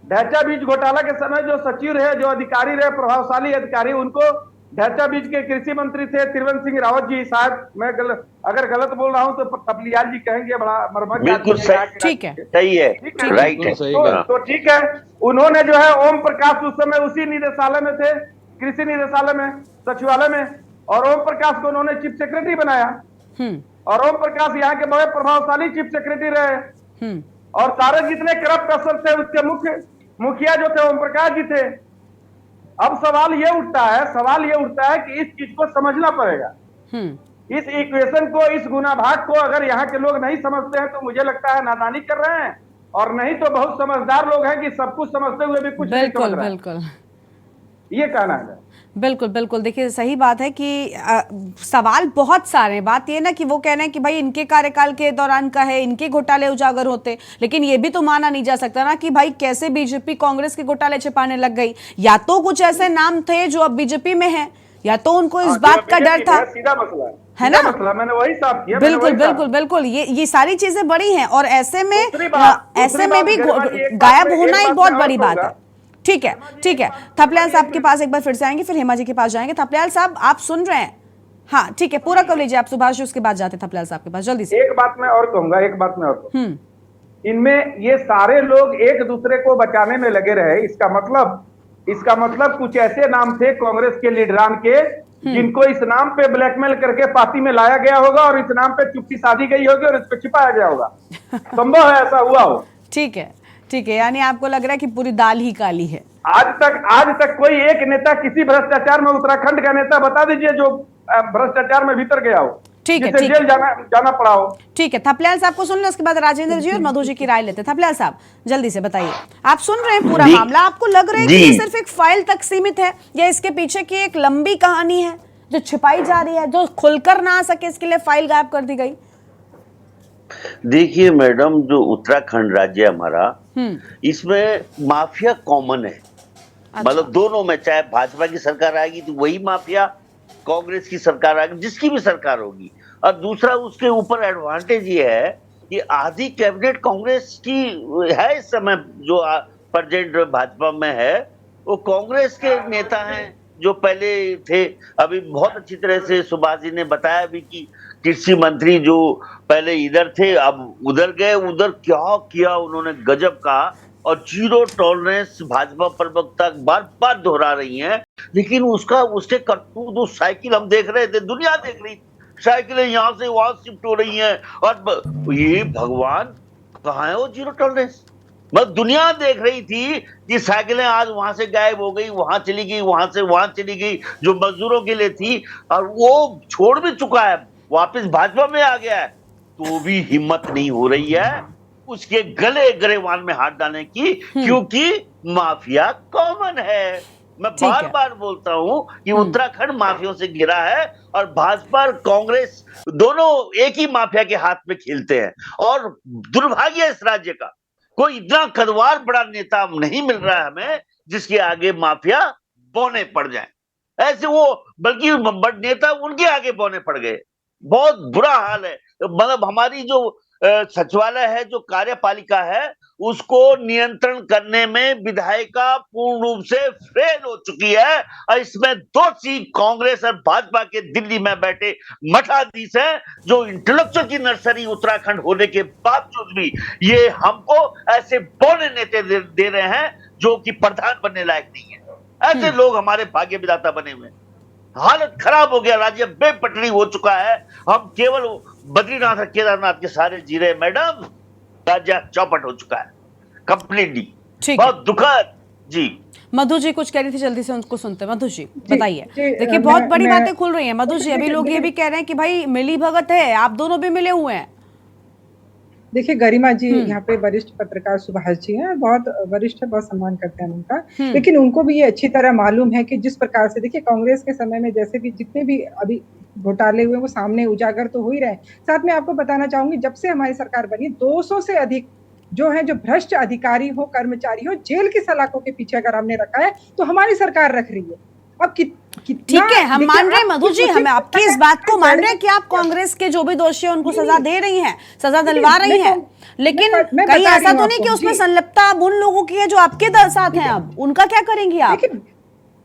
ढैंचा बीज घोटाला के समय जो सचिव रहे, जो अधिकारी रहे, प्रभावशाली अधिकारी, उनको ढैंचा बीज के कृषि मंत्री थे त्रिवेंद्र सिंह रावत जी। शायद मैं अगर गलत बोल रहा हूं तो तपलियाल जी कहेंगे, बड़ा मर्मज्ञ। बिल्कुल ठीक है, सही है, राइट है। तो ठीक है, उन्होंने जो है ओम प्रकाश उस समय उसी निदेशालय में थे, कृषि निदेशालय में, सचिवालय में, और ओम प्रकाश को उन्होंने चीफ सेक्रेटरी बनाया, और ओम प्रकाश यहाँ के बड़े प्रभावशाली चीफ सेक्रेटरी रहे, और सारे जितने करप्ट अफसर थे उसके मुखिया जो थे ओम प्रकाश जी थे। अब सवाल ये उठता है कि इस चीज को समझना पड़ेगा, इस इक्वेशन को, इस गुना भाग को अगर यहाँ के लोग नहीं समझते हैं तो मुझे लगता है नादानी कर रहे हैं, और नहीं तो बहुत समझदार लोग हैं कि सब कुछ समझते हुए भी कुछ नहीं समझ रहे। बिल्कुल ये कहना है। बिल्कुल देखिए, सही बात है कि सवाल बहुत सारे हैं। बात ये ना कि वो कह रहे हैं कि भाई इनके कार्यकाल के दौरान का है, इनके घोटाले उजागर होते, लेकिन ये भी तो माना नहीं जा सकता ना कि भाई कैसे बीजेपी कांग्रेस के घोटाले छिपाने लग गई। या तो कुछ ऐसे नाम थे जो अब बीजेपी में हैं, या तो उनको इस बात का डर था, सीधा मसला है ना? मसला मैंने वही साफ किया। बिल्कुल ये सारी चीजें बड़ी हैं, और ऐसे में भी गायब होना एक बहुत बड़ी बात है। ठीक है, थपलियाल साहब के पास एक बार फिर से आएंगे, फिर हेमा जी के पास जाएंगे। थपलियाल साहब आप सुन रहे हैं? हाँ ठीक है, पूरा कर लीजिए आप सुभाष, उसके बाद जाते थपलियाल साहब के पास जल्दी से। एक बात मैं और कहूंगा, इनमें ये सारे लोग एक दूसरे को बचाने में लगे रहे। इसका मतलब कुछ ऐसे नाम थे कांग्रेस के लीडरान के, जिनको इस नाम पे ब्लैकमेल करके पार्टी में लाया गया होगा, और इस नाम पे चुप्पी साधी गई होगी, और इस पे छिपाया गया होगा। संभव है ऐसा हुआ हो। ठीक है, यानी आपको लग रहा है कि पूरी दाल ही काली है। आज तक कोई एक नेता, किसी भ्रष्टाचार में, उत्तराखंड का नेता बता दीजिए जो भ्रष्टाचार में भीतर गया हो, ठीक है, जेल जाना पड़ा हो। ठीक है, थपलियाल साहब को सुन लो, उसके बाद राजेंद्र जी और मधु जी की राय लेते। थपलियाल साहब जल्दी से बताइए, आप सुन रहे हैं पूरा मामला, आपको लग रहा है कि ये सिर्फ एक फाइल तक सीमित है, या इसके पीछे की एक लंबी कहानी है जो छिपाई जा रही है, जो खुलकर ना आ सके इसके लिए फाइल गायब कर दी गई? देखिए मैडम, जो उत्तराखंड राज्य हमारा, इसमें माफिया कॉमन है। मतलब दोनों में, चाहे भाजपा की सरकार आएगी तो वही माफिया, कांग्रेस की सरकार आएगी, जिसकी भी सरकार होगी। और दूसरा उसके ऊपर एडवांटेज ये है कि आधी कैबिनेट कांग्रेस की है इस समय, जो प्रेजेंट भाजपा में है वो कांग्रेस के नेता हैं जो पहले थे। अभी बहुत अच्छी तरह से सुभाष जी ने बताया भी कि कृषि मंत्री जो पहले इधर थे अब उधर गए, उधर क्या किया उन्होंने, गजब का। और जीरो टॉलरेंस भाजपा प्रवक्ता बार बार दोहरा रही हैं, लेकिन उसके करतूत, उस साइकिल हम देख रहे थे, दुनिया देख रही थी, साइकिलें यहाँ से वहां शिफ्ट हो रही हैं, और ये भगवान कहाँ है वो जीरो टॉलरेंस? मतलब दुनिया देख रही थी कि साइकिलें आज वहां से गायब हो गई, वहां चली गई, वहां से वहां चली गई, जो मजदूरों के लिए थी, और वो छोड़ भी चुका है, वापस भाजपा में आ गया है, तो भी हिम्मत नहीं हो रही है उसके गले गरेवान में हाथ डालने की, क्योंकि माफिया कॉमन है। मैं बार बार बोलता हूं कि उत्तराखंड माफियों से घिरा है, और भाजपा और कांग्रेस दोनों एक ही माफिया के हाथ में खेलते हैं। और दुर्भाग्य इस राज्य का, कोई इतना कदवार बड़ा नेता नहीं मिल रहा है हमें जिसके आगे माफिया बौने पड़ जाए। ऐसे वो, बल्कि नेता उनके आगे बौने पड़ गए। बहुत बुरा हाल है। मतलब हमारी जो सचिवालय है, जो कार्यपालिका है, उसको नियंत्रण करने में विधायिका पूर्ण रूप से फेल हो चुकी है और इसमें दोषी कांग्रेस और भाजपा के दिल्ली में बैठे मठाधीश हैं, जो इंटेलेक्चुअल की नर्सरी उत्तराखंड होने के बावजूद भी ये हमको ऐसे बौने नेता दे रहे हैं जो कि प्रधान बनने लायक नहीं है। ऐसे लोग हमारे भाग्य विधाता बने हुए हैं। हालत खराब हो गया, राज्य बेपटरी हो चुका है। हम केवल बद्रीनाथ और केदारनाथ के सारे जी रहे मैडम, राज्य चौपट हो चुका है कंप्लीटली। बहुत दुखद। जी मधु जी कुछ कह रही थी, जल्दी से उनको सुनते हैं। मधु जी बताइए। देखिए बहुत बड़ी बातें खुल रही हैं मधु जी। अभी लोग ये भी कह रहे हैं कि भाई मिली भगत है, आप दोनों भी मिले हुए हैं। देखिए गरिमा जी यहाँ पे वरिष्ठ पत्रकार सुभाष जी हैं, बहुत वरिष्ठ है, बहुत सम्मान करते हैं उनका, लेकिन उनको भी ये अच्छी तरह मालूम है कि जिस प्रकार से देखिए कांग्रेस के समय में जैसे भी जितने भी अभी घोटाले हुए वो सामने उजागर तो हो ही रहे। साथ में आपको बताना चाहूंगी जब से हमारी सरकार बनी 200 से अधिक जो है जो भ्रष्ट अधिकारी हो कर्मचारी हो जेल की सलाखों के पीछे अगर हमने रखा है तो हमारी सरकार रख रही है। अब ठीक है, हम मान रहे हैं मधु जी, हम आपकी इस बात को मान रहे हैं कि आप कांग्रेस के जो भी दोषी हैं उनको सजा दे रही हैं, सजा दिलवा रही हैं, लेकिन कहीं ऐसा तो नहीं कि उसमें संलिप्तता अब उन लोगों की है जो आपके साथ हैं, अब उनका क्या करेंगी आप?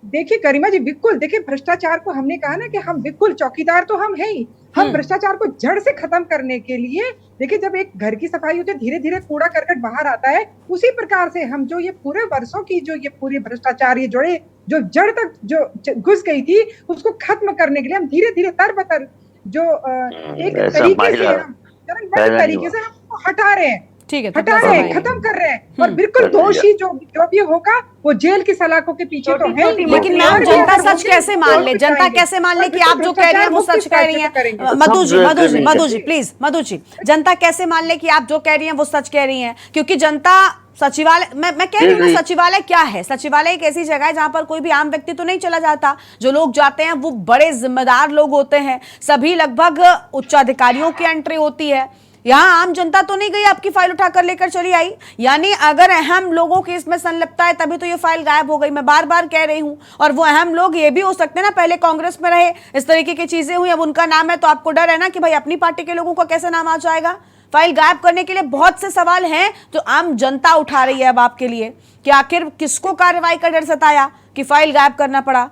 देखिए गरिमा जी बिल्कुल, देखिए भ्रष्टाचार को हमने कहा ना कि हम बिल्कुल चौकीदार तो हम है ही, हम भ्रष्टाचार को जड़ से खत्म करने के लिए देखिए जब एक घर की सफाई होती है धीरे धीरे कूड़ा करकट बाहर आता है, उसी प्रकार से हम जो ये पूरे वर्षों की जो ये पूरी भ्रष्टाचार ये जोड़े जो जड़ तक जो घुस गई थी उसको खत्म करने के लिए हम धीरे धीरे तर जो एक तरीके से हम चरणबद्ध तरीके से हम हटा रहे हैं, ठीक है, हटा रहे हैं, खत्म कर रहे हैं और बिल्कुल दोषी जो भी होगा वो जेल की सलाखों के पीछे तो है। लेकिन मैम जनता सच कैसे मान ले, जनता कैसे मान ले कि आप जो कह रही हैं वो सच कह रही हैं? मधु जी प्लीज, मधु जी जनता कैसे मान ले कि आप जो कह रही हैं वो सच कह रही हैं? क्योंकि जनता सचिवालय, मैं कह रही हूँ ना, सचिवालय क्या है? सचिवालय एक ऐसी जगह है जहां पर कोई भी आम व्यक्ति तो नहीं चला जाता। जो लोग जाते हैं वो बड़े जिम्मेदार लोग होते हैं, सभी लगभग उच्चाधिकारियों की एंट्री होती है। यहाँ आम जनता तो नहीं गई, आपकी फाइल उठाकर लेकर चली आई। यानी अगर अहम लोगों की इसमें संलिप्तता है तभी तो ये फाइल गायब हो गई। मैं बार बार कह रही हूँ, और वो अहम लोग ये भी हो सकते हैं ना, पहले कांग्रेस में रहे, इस तरीके की चीजें हुई, अब उनका नाम है तो आपको डर है ना कि भाई अपनी पार्टी के लोगों का कैसे नाम आ जाएगा। फाइल गायब करने के लिए बहुत से सवाल हैं जो आम जनता उठा रही है अब आपके लिए कि आखिर किसको कार्रवाई का डर सताया कि फाइल गायब करना पड़ा।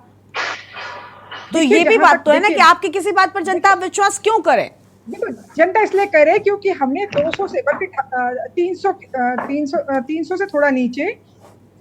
तो ये भी बात तो है ना कि आपकी किसी बात पर जनता विश्वास क्यों करे? देखो जनता इसलिए करे क्योंकि हमने 200 से बल्कि 300 से थोड़ा नीचे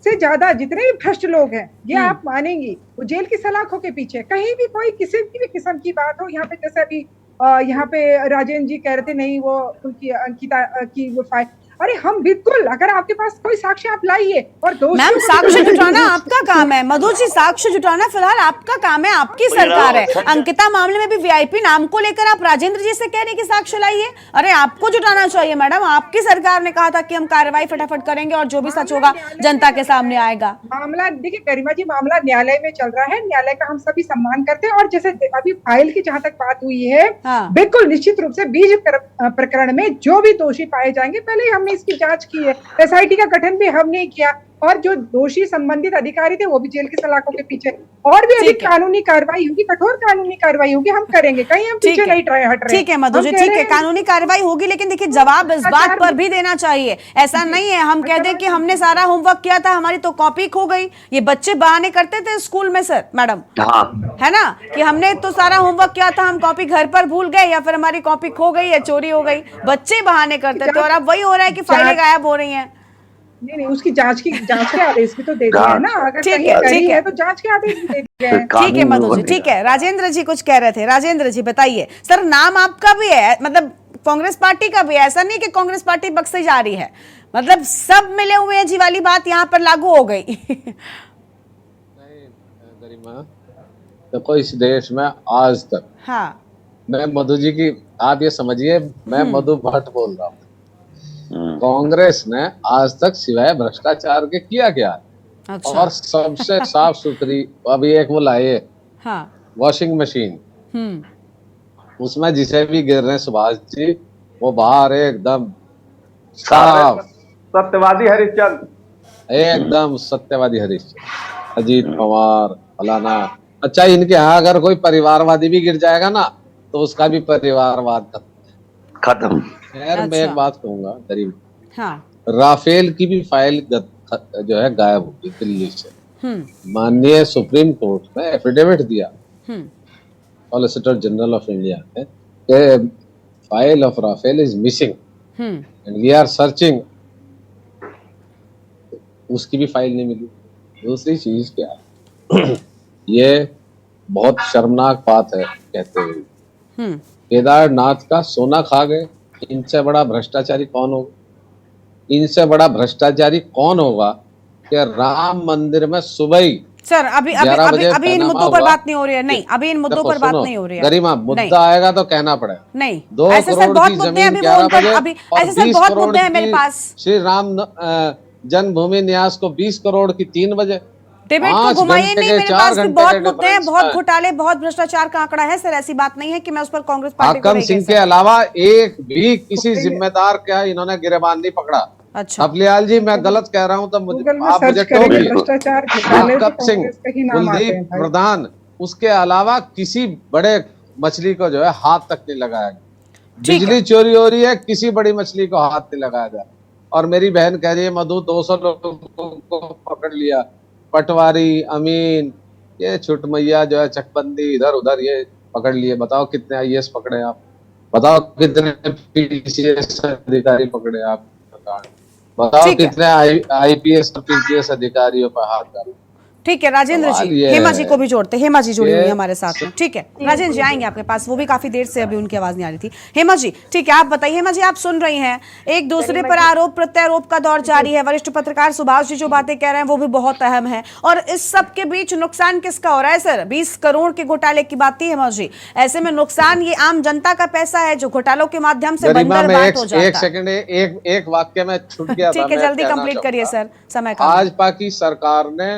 से ज्यादा जितने भी भ्रष्ट लोग हैं ये आप मानेंगी वो जेल की सलाखों के पीछे कहीं भी कोई किसी भी किस्म की बात हो। यहाँ पे जैसे अभी यहाँ पे राजेंद्र जी कह रहे थे नहीं वो उनकी अंकिता की वो फाइल, अरे हम बिल्कुल अगर आपके पास कोई साक्ष्य आप लाइए और मैम साक्ष्य जुटाना आपका काम है। मधु जी साक्ष्य जुटाना फिलहाल आपका काम है, आपकी सरकार है। अंकिता मामले में भी वीआईपी नाम को लेकर आप राजेंद्र जी से कह रहे हैं कि साक्ष्य लाइए, अरे आपको जुटाना चाहिए मैडम। आपकी सरकार ने कहा था कि हम कार्रवाई फटाफट करेंगे और जो भी सच होगा जनता के सामने आएगा। मामला देखिए गरिमा जी मामला न्यायालय में चल रहा है, न्यायालय का हम सभी सम्मान करते हैं। और जैसे अभी फाइल की जहां तक बात हुई है बिल्कुल निश्चित रूप से बीज प्रकरण में जो भी दोषी पाए जाएंगे पहले हमने इसकी जांच की है, एसआईटी का गठन भी हमने किया और जो दोषी संबंधित अधिकारी थे वो भी जेल की सलाखों के पीछे। और भी अधिक कानूनी कार्रवाई होगी, कठोर कानूनी कार्रवाई होगी, हम करेंगे, कहीं हम पीछे नहीं हट रहे। ठीक है मधु जी, ठीक है कानूनी कार्रवाई होगी, लेकिन देखिए जवाब इस बात पर भी देना चाहिए। ऐसा नहीं है हम कह दें कि हमने सारा होमवर्क किया था, हमारी तो कॉपी खो गई। ये बच्चे बहाने करते थे स्कूल में सर मैडम, है ना, कि हमने तो सारा होमवर्क किया था, हम कॉपी घर पर भूल गए या फिर हमारी कॉपी खो गई या चोरी हो गई। बच्चे बहाने करते थे और अब वही हो रहा है कि फाइलें गायब हो रही हैं। नहीं उसकी जांच के आदेश भी तो दे दिया है ना, अगर कहीं करी है तो जांच के आदेश भी दे दिए हैं। ठीक है मधु जी, ठीक है। राजेंद्र जी कुछ कह रहे थे, राजेंद्र जी बताइए। सर नाम आपका भी है, मतलब कांग्रेस पार्टी का भी है, ऐसा नहीं कि कांग्रेस पार्टी बक्से जा रही है, मतलब सब मिले हुए हैं जी वाली बात यहाँ पर लागू हो गई। नहीं गरिमा, देखो इस देश में आज तक मैं मधु जी की, आप ये समझिए मैं मधु भट्ट बोल रहा हूँ, कांग्रेस ने आज तक सिवाय भ्रष्टाचार के किया क्या? अच्छा। और सबसे साफ सुथरी अभी एक वो लाए वॉशिंग मशीन, उसमें जिसे भी गिर रहे सुभाष जी वो बाहर एकदम साफ सत्यवादी हरिश्चंद्र, एकदम सत्यवादी हरिश्चंद्र, अजीत पवार फलाना। अच्छा इनके यहाँ अगर कोई परिवारवादी भी गिर जाएगा ना तो उसका भी परिवारवाद खत्म। खत्म। खैर मैं एक बात कहूंगा गरीब, राफेल की भी फाइल जो है गायब होगी दिल्ली से। माननीय सुप्रीम कोर्ट में एफिडेविट दिया सॉलिसिटर जनरल ऑफ इंडिया ने कि file of Rafale is missing and we are searching. उसकी भी फाइल नहीं मिली। दूसरी चीज क्या है, ये बहुत शर्मनाक बात है कहते हुए, केदारनाथ का सोना खा गए। इनसे बड़ा भ्रष्टाचारी कौन होगा? इनसे बड़ा भ्रष्टाचारी कौन होगा कि राम मंदिर में सुबह ही सर अभी इन मुद्दों पर बात नहीं हो रही है। नहीं, अभी इन मुद्दों पर बात नहीं हो रही है। गरिमा, मुद्दा आएगा तो कहना पड़ेगा। नहीं, 2 करोड़ की जमीन 11 बजे और 20 करोड़ मेरे पास श्री राम जन्मभूमि न्यास को 20 करोड़ की 3 बजे। डिबेट को घुमाइए नहीं, मेरे पास भी बहुत मुद्दे हैं, बहुत घोटाले, बहुत भ्रष्टाचार का आंकड़ा है सर। ऐसी बात नहीं है कि मैं उस पर कांग्रेस पार्टी को हाकम सिंह के अलावा एक भी किसी जिम्मेदार का इन्होंने गिरबान नहीं पकड़ा। अच्छा अफलियाल जी, मैं गलत कह रहा हूं तो आप मुझे टोकिए। हाकम सिंह, कुलदीप प्रधान, उसके अलावा किसी बड़े मछली को जो है हाथ तक नहीं लगाया गया। बिजली चोरी हो रही है, किसी बड़ी मछली को हाथ नहीं लगाया गया। और मेरी बहन कह रही है मधु 200 लोगों को पकड़ लिया, पटवारी, अमीन, ये छुटमैया जो है चकबंदी, इधर उधर ये पकड़ लिए। बताओ कितने आईएएस पकड़े आप? बताओ कितने पीसीएस अधिकारी पकड़े आप? बताओ कितने आईपीएस और पीसीएस अधिकारियों पर हाथ डाले? ठीक है राजेंद्र जी, हेमा जी को भी जोड़ते। हेमा जी जुड़ी हुई है हमारे साथ में। ठीक है राजेंद्र जी, आएंगे आपके पास। वो भी काफी देर से अभी उनकी आवाज नहीं आ रही थी। हेमा जी, ठीक है, आप बताइए। हेमा जी, आप सुन रही हैं, एक दूसरे पर आरोप प्रत्यारोप का दौर जारी है। वरिष्ठ पत्रकार सुभाष जी जो बातें कह रहे हैं वो भी बहुत अहम है। और इस सब के बीच नुकसान किसका हो रहा है सर? 20 करोड़ के घोटाले की बात थी हेमा जी। ऐसे में नुकसान ये आम जनता का पैसा है जो घोटालों के माध्यम से बंदरबाट हो जाता है। एक सेकंड, एक वाक्य में छूट गया। ठीक है, जल्दी कंप्लीट करिए सर, समय का। भाजपा की सरकार ने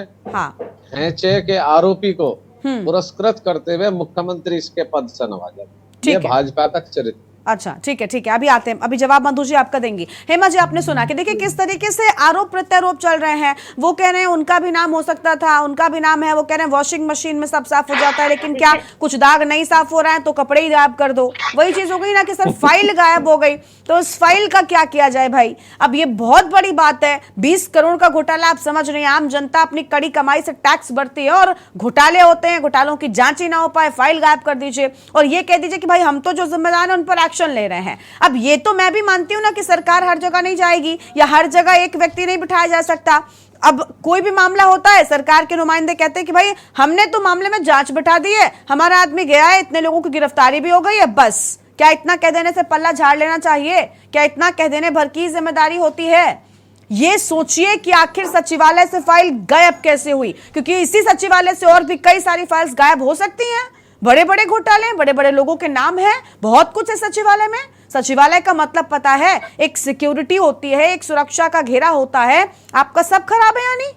हैचे के आरोपी को पुरस्कृत करते हुए मुख्यमंत्री इसके पद से नवाजा। ये भाजपा का चरित्र। अच्छा ठीक है, ठीक है, अभी आते हैं, अभी जवाब मधु जी आपका देंगी। हेमा जी, आपने सुना कि देखिए किस तरीके से आरोप प्रत्यारोप चल रहे हैं। वो कह रहे हैं उनका भी नाम हो सकता था, उनका भी नाम है। वो कह रहे हैं वॉशिंग मशीन में सब साफ हो जाता है, लेकिन क्या कुछ दाग नहीं साफ हो रहा है तो कपड़े ही गायब कर दो। वही चीज हो गई ना कि सर फाइल गायब हो गई, तो उस फाइल का क्या किया जाए भाई? अब ये बहुत बड़ी बात है। 20 करोड़ का घोटाला, आप समझ रहे हैं, आम जनता अपनी कड़ी कमाई से टैक्स भरती है और घोटाले होते हैं, घोटालों की जांच ही ना हो पाए, फाइल गायब कर दीजिए और ये कह दीजिए कि भाई हम तो जो जिम्मेदार है उन पर एक्शन ले रहे हैं। अब ये तो मैं भी मानती हूं ना कि सरकार हर जगह नहीं जाएगी या हर जगह एक व्यक्ति नहीं बिठाया जा सकता। अब कोई भी मामला होता है, सरकार के नुमाइंदे कहते हैं कि भाई हमने तो मामले में जांच बिठा दी है, हमारा आदमी गया है, इतने लोगों की गिरफ्तारी भी हो गई है, बस। क्या इतना कह देने से पल्ला झाड़ लेना चाहिए? क्या इतना कह देने भर की जिम्मेदारी होती है? ये सोचिए कि आखिर सचिवालय से फाइल गायब कैसे हुई, क्योंकि इसी सचिवालय से और भी कई सारी फाइल्स गायब हो सकती हैं। बड़े बड़े घोटाले, बड़े बड़े लोगों के नाम हैं, बहुत कुछ है सचिवालय में। सचिवालय का मतलब पता है, एक सिक्योरिटी होती है, एक सुरक्षा का घेरा होता है। आपका सब खराब है यानी?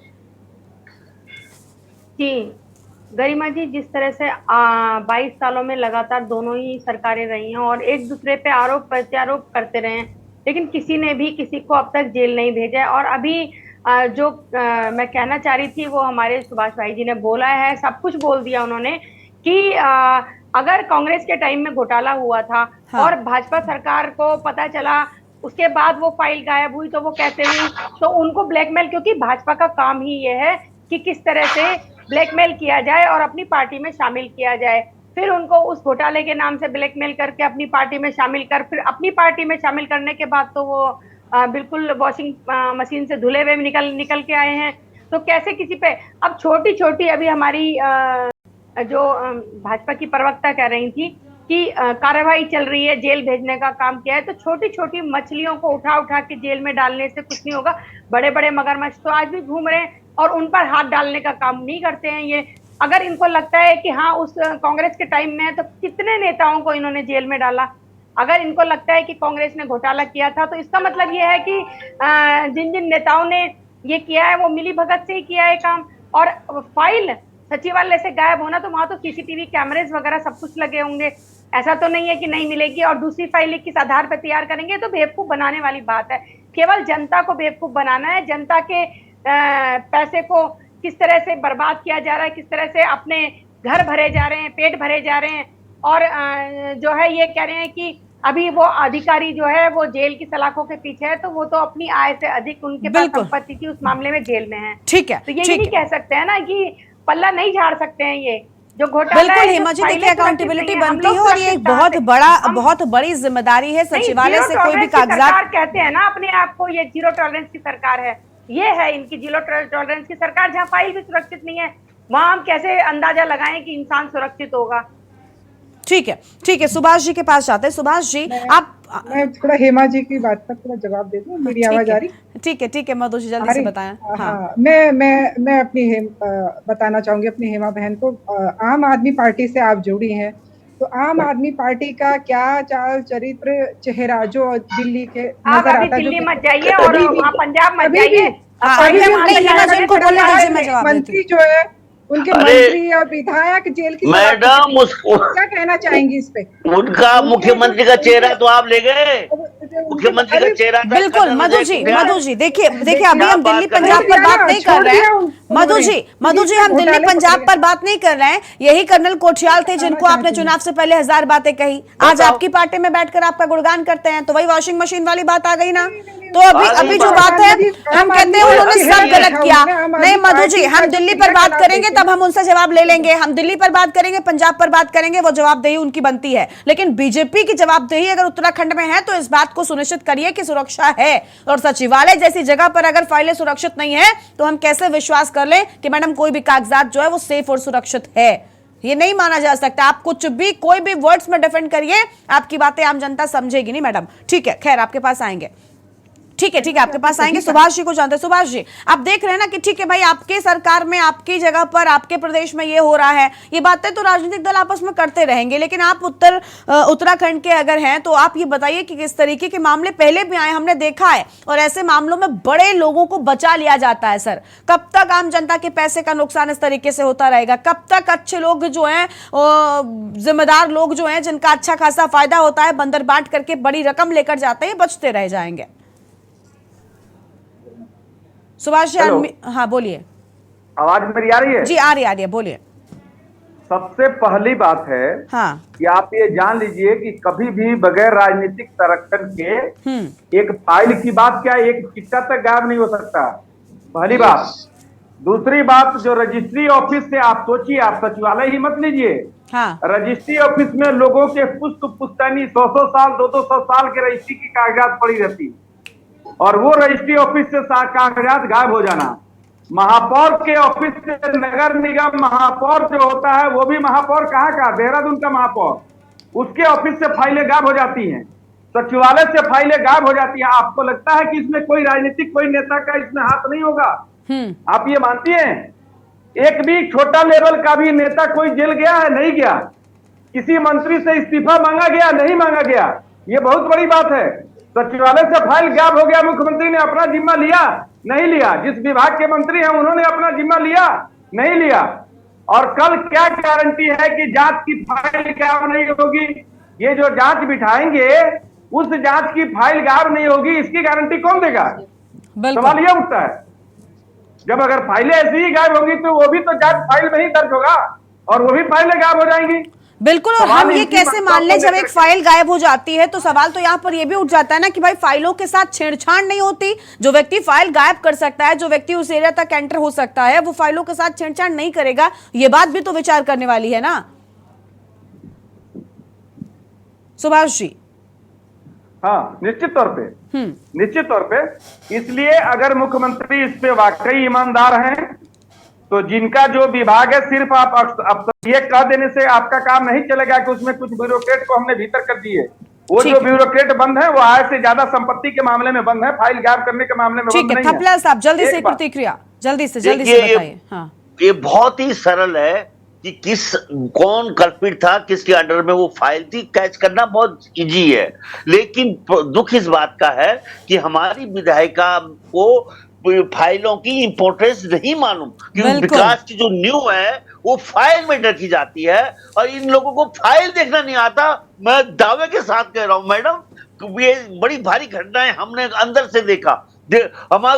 जी गरिमा जी, जिस तरह से 22 सालों में लगातार दोनों ही सरकारें रही हैं और एक दूसरे पे आरोप प्रत्यारोप करते रहे, लेकिन किसी ने भी किसी को अब तक जेल नहीं भेजा है। और अभी जो मैं कहना चाह रही थी वो हमारे सुभाष भाई जी ने बोला है, सब कुछ बोल दिया उन्होंने कि अगर कांग्रेस के टाइम में घोटाला हुआ था और भाजपा सरकार को पता चला, उसके बाद वो फाइल गायब हुई, तो वो कहते हुई तो उनको ब्लैकमेल, क्योंकि भाजपा का काम ही ये है कि किस तरह से ब्लैकमेल किया जाए और अपनी पार्टी में शामिल किया जाए। फिर उनको उस घोटाले के नाम से ब्लैकमेल करके अपनी पार्टी में शामिल कर, फिर अपनी पार्टी में शामिल करने के बाद तो वो बिल्कुल वॉशिंग मशीन से धुले हुए निकल के आए हैं। तो कैसे किसी पे अब छोटी छोटी, अभी हमारी जो भाजपा की प्रवक्ता कह रही थी कि कार्रवाई चल रही है, जेल भेजने का काम किया है, तो छोटी छोटी मछलियों को उठा के जेल में डालने से कुछ नहीं होगा। बड़े बड़े मगरमच्छ तो आज भी घूम रहे हैं और उन पर हाथ डालने का काम नहीं करते हैं ये। अगर इनको लगता है कि हाँ उस कांग्रेस के टाइम में है, तो कितने नेताओं को इन्होंने जेल में डाला। अगर इनको लगता है कि कांग्रेस ने घोटाला किया था, तो इसका मतलब ये है कि जिन जिन नेताओं ने ये किया है वो मिली भगत से ही किया है काम। और फाइल सचिवालय से गायब होना, तो वहां तो सीसीटीवी कैमरेज वगैरह सब कुछ लगे होंगे, ऐसा तो नहीं है कि नहीं मिलेगी। और दूसरी फाइल किस आधार पर तैयार करेंगे, तो बेवकूफ बनाने वाली बात है। केवल जनता को बेवकूफ बनाना है, जनता के पैसे को किस तरह से बर्बाद किया जा रहा है, किस तरह से अपने घर भरे जा रहे हैं, पेट भरे जा रहे हैं। और जो है ये कह रहे हैं कि अभी वो अधिकारी जो है वो जेल की सलाखों के पीछे है, तो वो तो अपनी आय से अधिक उनके पास बिल्कुल। संपत्ति थी, उस मामले में जेल में है। ठीक है, तो ये ठीक नहीं है। कह सकते हैं ना कि पल्ला नहीं झाड़ सकते हैं। ये जो घोटाला बिल्कुल है, जो हेमा जी, फाइलें देखिए सुरक्षित अकाउंटेबिलिटी नहीं है, हम बनती है लोग और ये एक सुरक्षित कहाँ बहुत से? बड़ा हम- बहुत बड़ी जिम्मेदारी है नहीं, सचिवालय जीरो से कोई भी टॉलरेंस की कागजात। सरकार कहते हैं ना अपने आप को, ये जीरो टॉलरेंस की सरकार है। ये है इनकी जीरो टॉलरेंस की सरकार, जहाँ फाइल भी सुरक्षित नहीं है, वहां हम कैसे अंदाजा लगाएं कि इंसान सुरक्षित होगा? ठीक है, सुभाष जी के पास जाते हैं। सुभाष जी, आप मैं थोड़ा हेमा जी की बात पर थोड़ा जवाब दे दूं। मेरी आवाज आ रही? ठीक है मधु जी, जल्दी से बताएं। हाँ, मैं अपनी बताना चाहूंगी अपनी हेमा बहन को। आम आदमी पार्टी से आप जुड़ी हैं, तो आम आदमी पार्टी का क्या चाल चरित्र चेहरा जो दिल्ली के आप नजर अभी आता है, दिल्ली जो मत जाइए और कभी भी- वहाँ पंजाब मत कभी जाइए। भी- अभी हम कभी भी नहीं, हेमा जी उनको बोलने दीजिए, मैं जवाब देती मंत्री जो है उनके अरे, मंत्री और विधायक जेल की मैडम उसको क्या कहना चाहेंगी इस पे? उनका मुख्यमंत्री का चेहरा तो आप ले गए, मुख्यमंत्री का चेहरा था। बिल्कुल मधु जी, देखिए अभी हम दिल्ली पंजाब पर बात नहीं कर रहे हैं। मधु जी हम दिल्ली पंजाब पर बात नहीं कर रहे हैं। यही कर्नल कोठियाल थे जिनको आपने चुनाव से पहले 1000 बातें कही, आज आपकी पार्टी में बैठकर आपका गुणगान करते हैं, तो वही वॉशिंग मशीन वाली बात आ गई ना। तो अभी जो बात है, हम कहते हैं उन्होंने सब गलत किया। नहीं मधु जी, हम दिल्ली पर बात करेंगे तब हम उनसे जवाब ले लेंगे। हम दिल्ली पर बात करेंगे, पंजाब पर बात करेंगे, वो जवाबदेही उनकी बनती है। लेकिन बीजेपी की जवाबदेही अगर उत्तराखंड में है तो इस बात को सुनिश्चित करिए कि सुरक्षा है। और सचिवालय जैसी जगह पर अगर फाइलें सुरक्षित नहीं है तो हम कैसे विश्वास कर लें कि मैडम कोई भी कागजात जो है वो सेफ और सुरक्षित है? ये नहीं माना जा सकता। आप कुछ भी कोई भी वर्ड्स में डिफेंड करिए, आपकी बातें आम जनता समझेगी नहीं मैडम। ठीक है, खैर आपके पास आएंगे। ठीक है, आपके पास आएंगे। सुभाष जी को जानते हैं। सुभाष जी, आप देख रहे हैं ना कि ठीक है भाई, आपके सरकार में, आपकी जगह पर, आपके प्रदेश में ये हो रहा है, ये बातें तो राजनीतिक दल आपस में करते रहेंगे, लेकिन आप उत्तराखंड के अगर हैं तो आप ये बताइए कि किस तरीके के मामले पहले भी आए, हमने देखा है, और ऐसे मामलों में बड़े लोगों को बचा लिया जाता है। सर, कब तक आम जनता के पैसे का नुकसान इस तरीके से होता रहेगा? कब तक अच्छे लोग जो हैं, जिम्मेदार लोग जो हैं, जिनका अच्छा खासा फायदा होता है, बंदर बांट करके बड़ी रकम लेकर जाते हैं, बचते रह जाएंगे? सुभाष जी, हाँ बोलिए। आवाज मेरी आ रही है? जी आ रही है, बोलिए। सबसे पहली बात है हाँ, कि आप ये जान लीजिए कि कभी भी बगैर राजनीतिक संरक्षण के एक फाइल की बात क्या, एक सिक्का तक गायब नहीं हो सकता। पहली बात। दूसरी बात, जो रजिस्ट्री ऑफिस से आप सोचिए, आप सचिवालय ही मत लीजिए, हाँ, रजिस्ट्री ऑफिस में लोगों के पुश्त पुश्तैनी 100 साल 200 साल के रजिस्ट्री की कागजात पड़ी रहती, और वो रजिस्ट्री ऑफिस से कागजात गायब हो जाना। महापौर के ऑफिस से नगर निगम महापौर जो होता है, वो भी महापौर कहाँ का, देहरादून का महापौर, उसके ऑफिस से फाइलें गायब हो जाती हैं, सचिवालय से फाइलें गायब हो जाती हैं। आपको लगता है कि इसमें कोई राजनीतिक, कोई नेता का इसमें हाथ नहीं होगा? आप ये मानती हैं? एक भी छोटा लेवल का भी नेता कोई जेल गया है? नहीं गया। किसी मंत्री से इस्तीफा मांगा गया? नहीं मांगा गया। ये बहुत बड़ी बात है। सचिवालय से फाइल गायब हो गया, मुख्यमंत्री ने अपना जिम्मा लिया? नहीं लिया। जिस विभाग के मंत्री हैं उन्होंने अपना जिम्मा लिया? नहीं लिया। और कल क्या गारंटी है कि जांच की फाइल गायब नहीं होगी? ये जो जांच बिठाएंगे, उस जांच की फाइल गायब नहीं होगी, इसकी गारंटी कौन देगा? सवाल यह उठता है। जब अगर फाइलें ऐसी ही गायब होंगी तो वो भी तो जांच फाइल में ही दर्ज होगा, और वो भी फाइलें गायब हो जाएंगी। बिल्कुल। और हम ये कैसे मान लें जब एक फाइल गायब हो जाती है? तो सवाल तो यहाँ पर ये भी उठ जाता है ना कि भाई फाइलों के साथ छेड़छाड़ नहीं होती। जो व्यक्ति फाइल गायब कर सकता है, जो व्यक्ति उस एरिया तक एंटर हो सकता है, वो फाइलों के साथ छेड़छाड़ नहीं करेगा। ये बात भी तो विचार करने वाली है ना सुभाष जी? हाँ, निश्चित तौर पे। इसलिए अगर मुख्यमंत्री इस पे वाकई ईमानदार हैं, तो जिनका जो विभाग है, सिर्फ आप ये कह देने से आपका काम नहीं चलेगा कि उसमें कुछ ब्यूरोक्रेट को हमने भीतर कर दिए। वो जो ब्यूरोक्रेट बंद है, वो आय से ज्यादा संपत्ति के मामले में बंद है, फाइल गायब करने के मामले में बंद नहीं है। थपला साहब, जल्दी से प्रतिक्रिया, जल्दी से बताइए। हाँ, ये बहुत ही सरल है कि कौन कल्पित था, किसके अंडर में वो फाइल थी, कैच करना बहुत इजी है। लेकिन दुख इस बात का है कि हमारी विधायिका को फाइलों की इंपोर्टेंस नहीं मालूम, क्योंकि विकास की जो न्यू है वो फाइल में रखी जाती है, और इन लोगों को फाइल देखना नहीं आता। मैं दावे के साथ कह रहा हूं मैडम, ये बड़ी भारी घटनाएं हमने अंदर से देखा।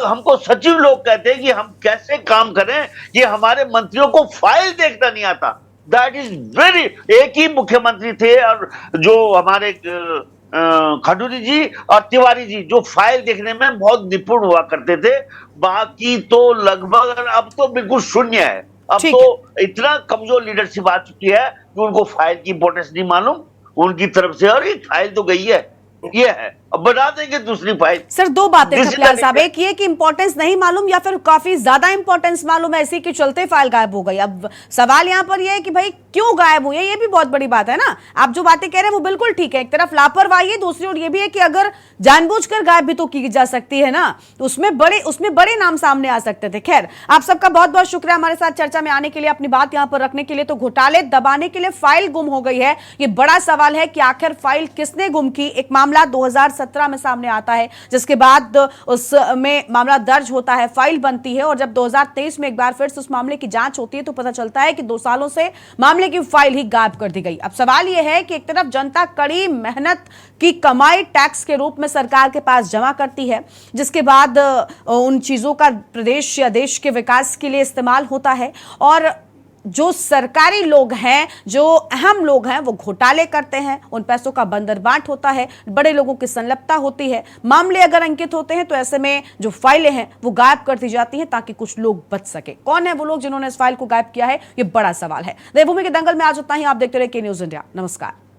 हमको सचिव लोग कहते हैं कि हम कैसे काम करें, ये हमारे मंत्रियों को फाइल देखना नहीं आता। That is very. एक ही मुख्यमंत्री थे, और जो हमारे खंडूरी जी और तिवारी जी जो फाइल देखने में बहुत निपुण हुआ करते थे, बाकी तो लगभग अब तो बिल्कुल शून्य है। अब ठीक तो इतना कमजोर लीडरशिप आ चुकी है कि उनको फाइल की इंपॉर्टेंस नहीं मालूम उनकी तरफ से, और ये फाइल तो गई है, ये है, अब बना देंगे दूसरी फाइल। सर दो बातें जिस खपलियाल साहब, तरीके- एक ये कि इंपॉर्टेंस नहीं मालूम या फिर काफी ज्यादा इंपॉर्टेंस मालूम है, इसी के चलते फाइल गायब हो गई। अब सवाल यहां पर यह है कि भाई क्यों गायब हुई है, ये भी बहुत बड़ी बात है ना। आप जो बातें कह रहे हैं वो बिल्कुल ठीक है, एक तरफ लापरवाही है, दूसरी ओर ये भी है कि अगर जानबूझकर गायब भी तो की जा सकती है ना, तो उसमें बड़े नाम सामने आ सकते थे। खैर, आप सबका बहुत बहुत शुक्रिया हमारे साथ चर्चा में आने के लिए, अपनी बात यहां पर रखने के लिए। तो घोटाले दबाने के लिए फाइल गुम हो गई है, ये बड़ा सवाल है कि आखिर फाइल किसने गुम की। एक मामला 2017 में सामने आता है, जिसके बाद उसमें मामला दर्ज होता है, फाइल बनती है, और जब 2023 में एक बार फिर से उस मामले की जांच होती है तो पता चलता है कि 2 सालों से मामले की फाइल ही गायब कर दी गई। अब सवाल यह है कि एक तरफ जनता कड़ी मेहनत की कमाई टैक्स के रूप में सरकार के पास जमा करती है, जिसके बाद उन चीजों का प्रदेश या देश के विकास के लिए इस्तेमाल होता है, और जो सरकारी लोग हैं, जो अहम लोग हैं, वो घोटाले करते हैं, उन पैसों का बंदरबाट होता है, बड़े लोगों की संलिप्तता होती है, मामले अगर अंकित होते हैं तो ऐसे में जो फाइलें हैं वो गायब कर दी जाती हैं ताकि कुछ लोग बच सके। कौन है वो लोग जिन्होंने इस फाइल को गायब किया है, ये बड़ा सवाल है। देवभूमि के दंगल में आज उतना ही। आप देखते रहिए के न्यूज़ इंडिया। नमस्कार।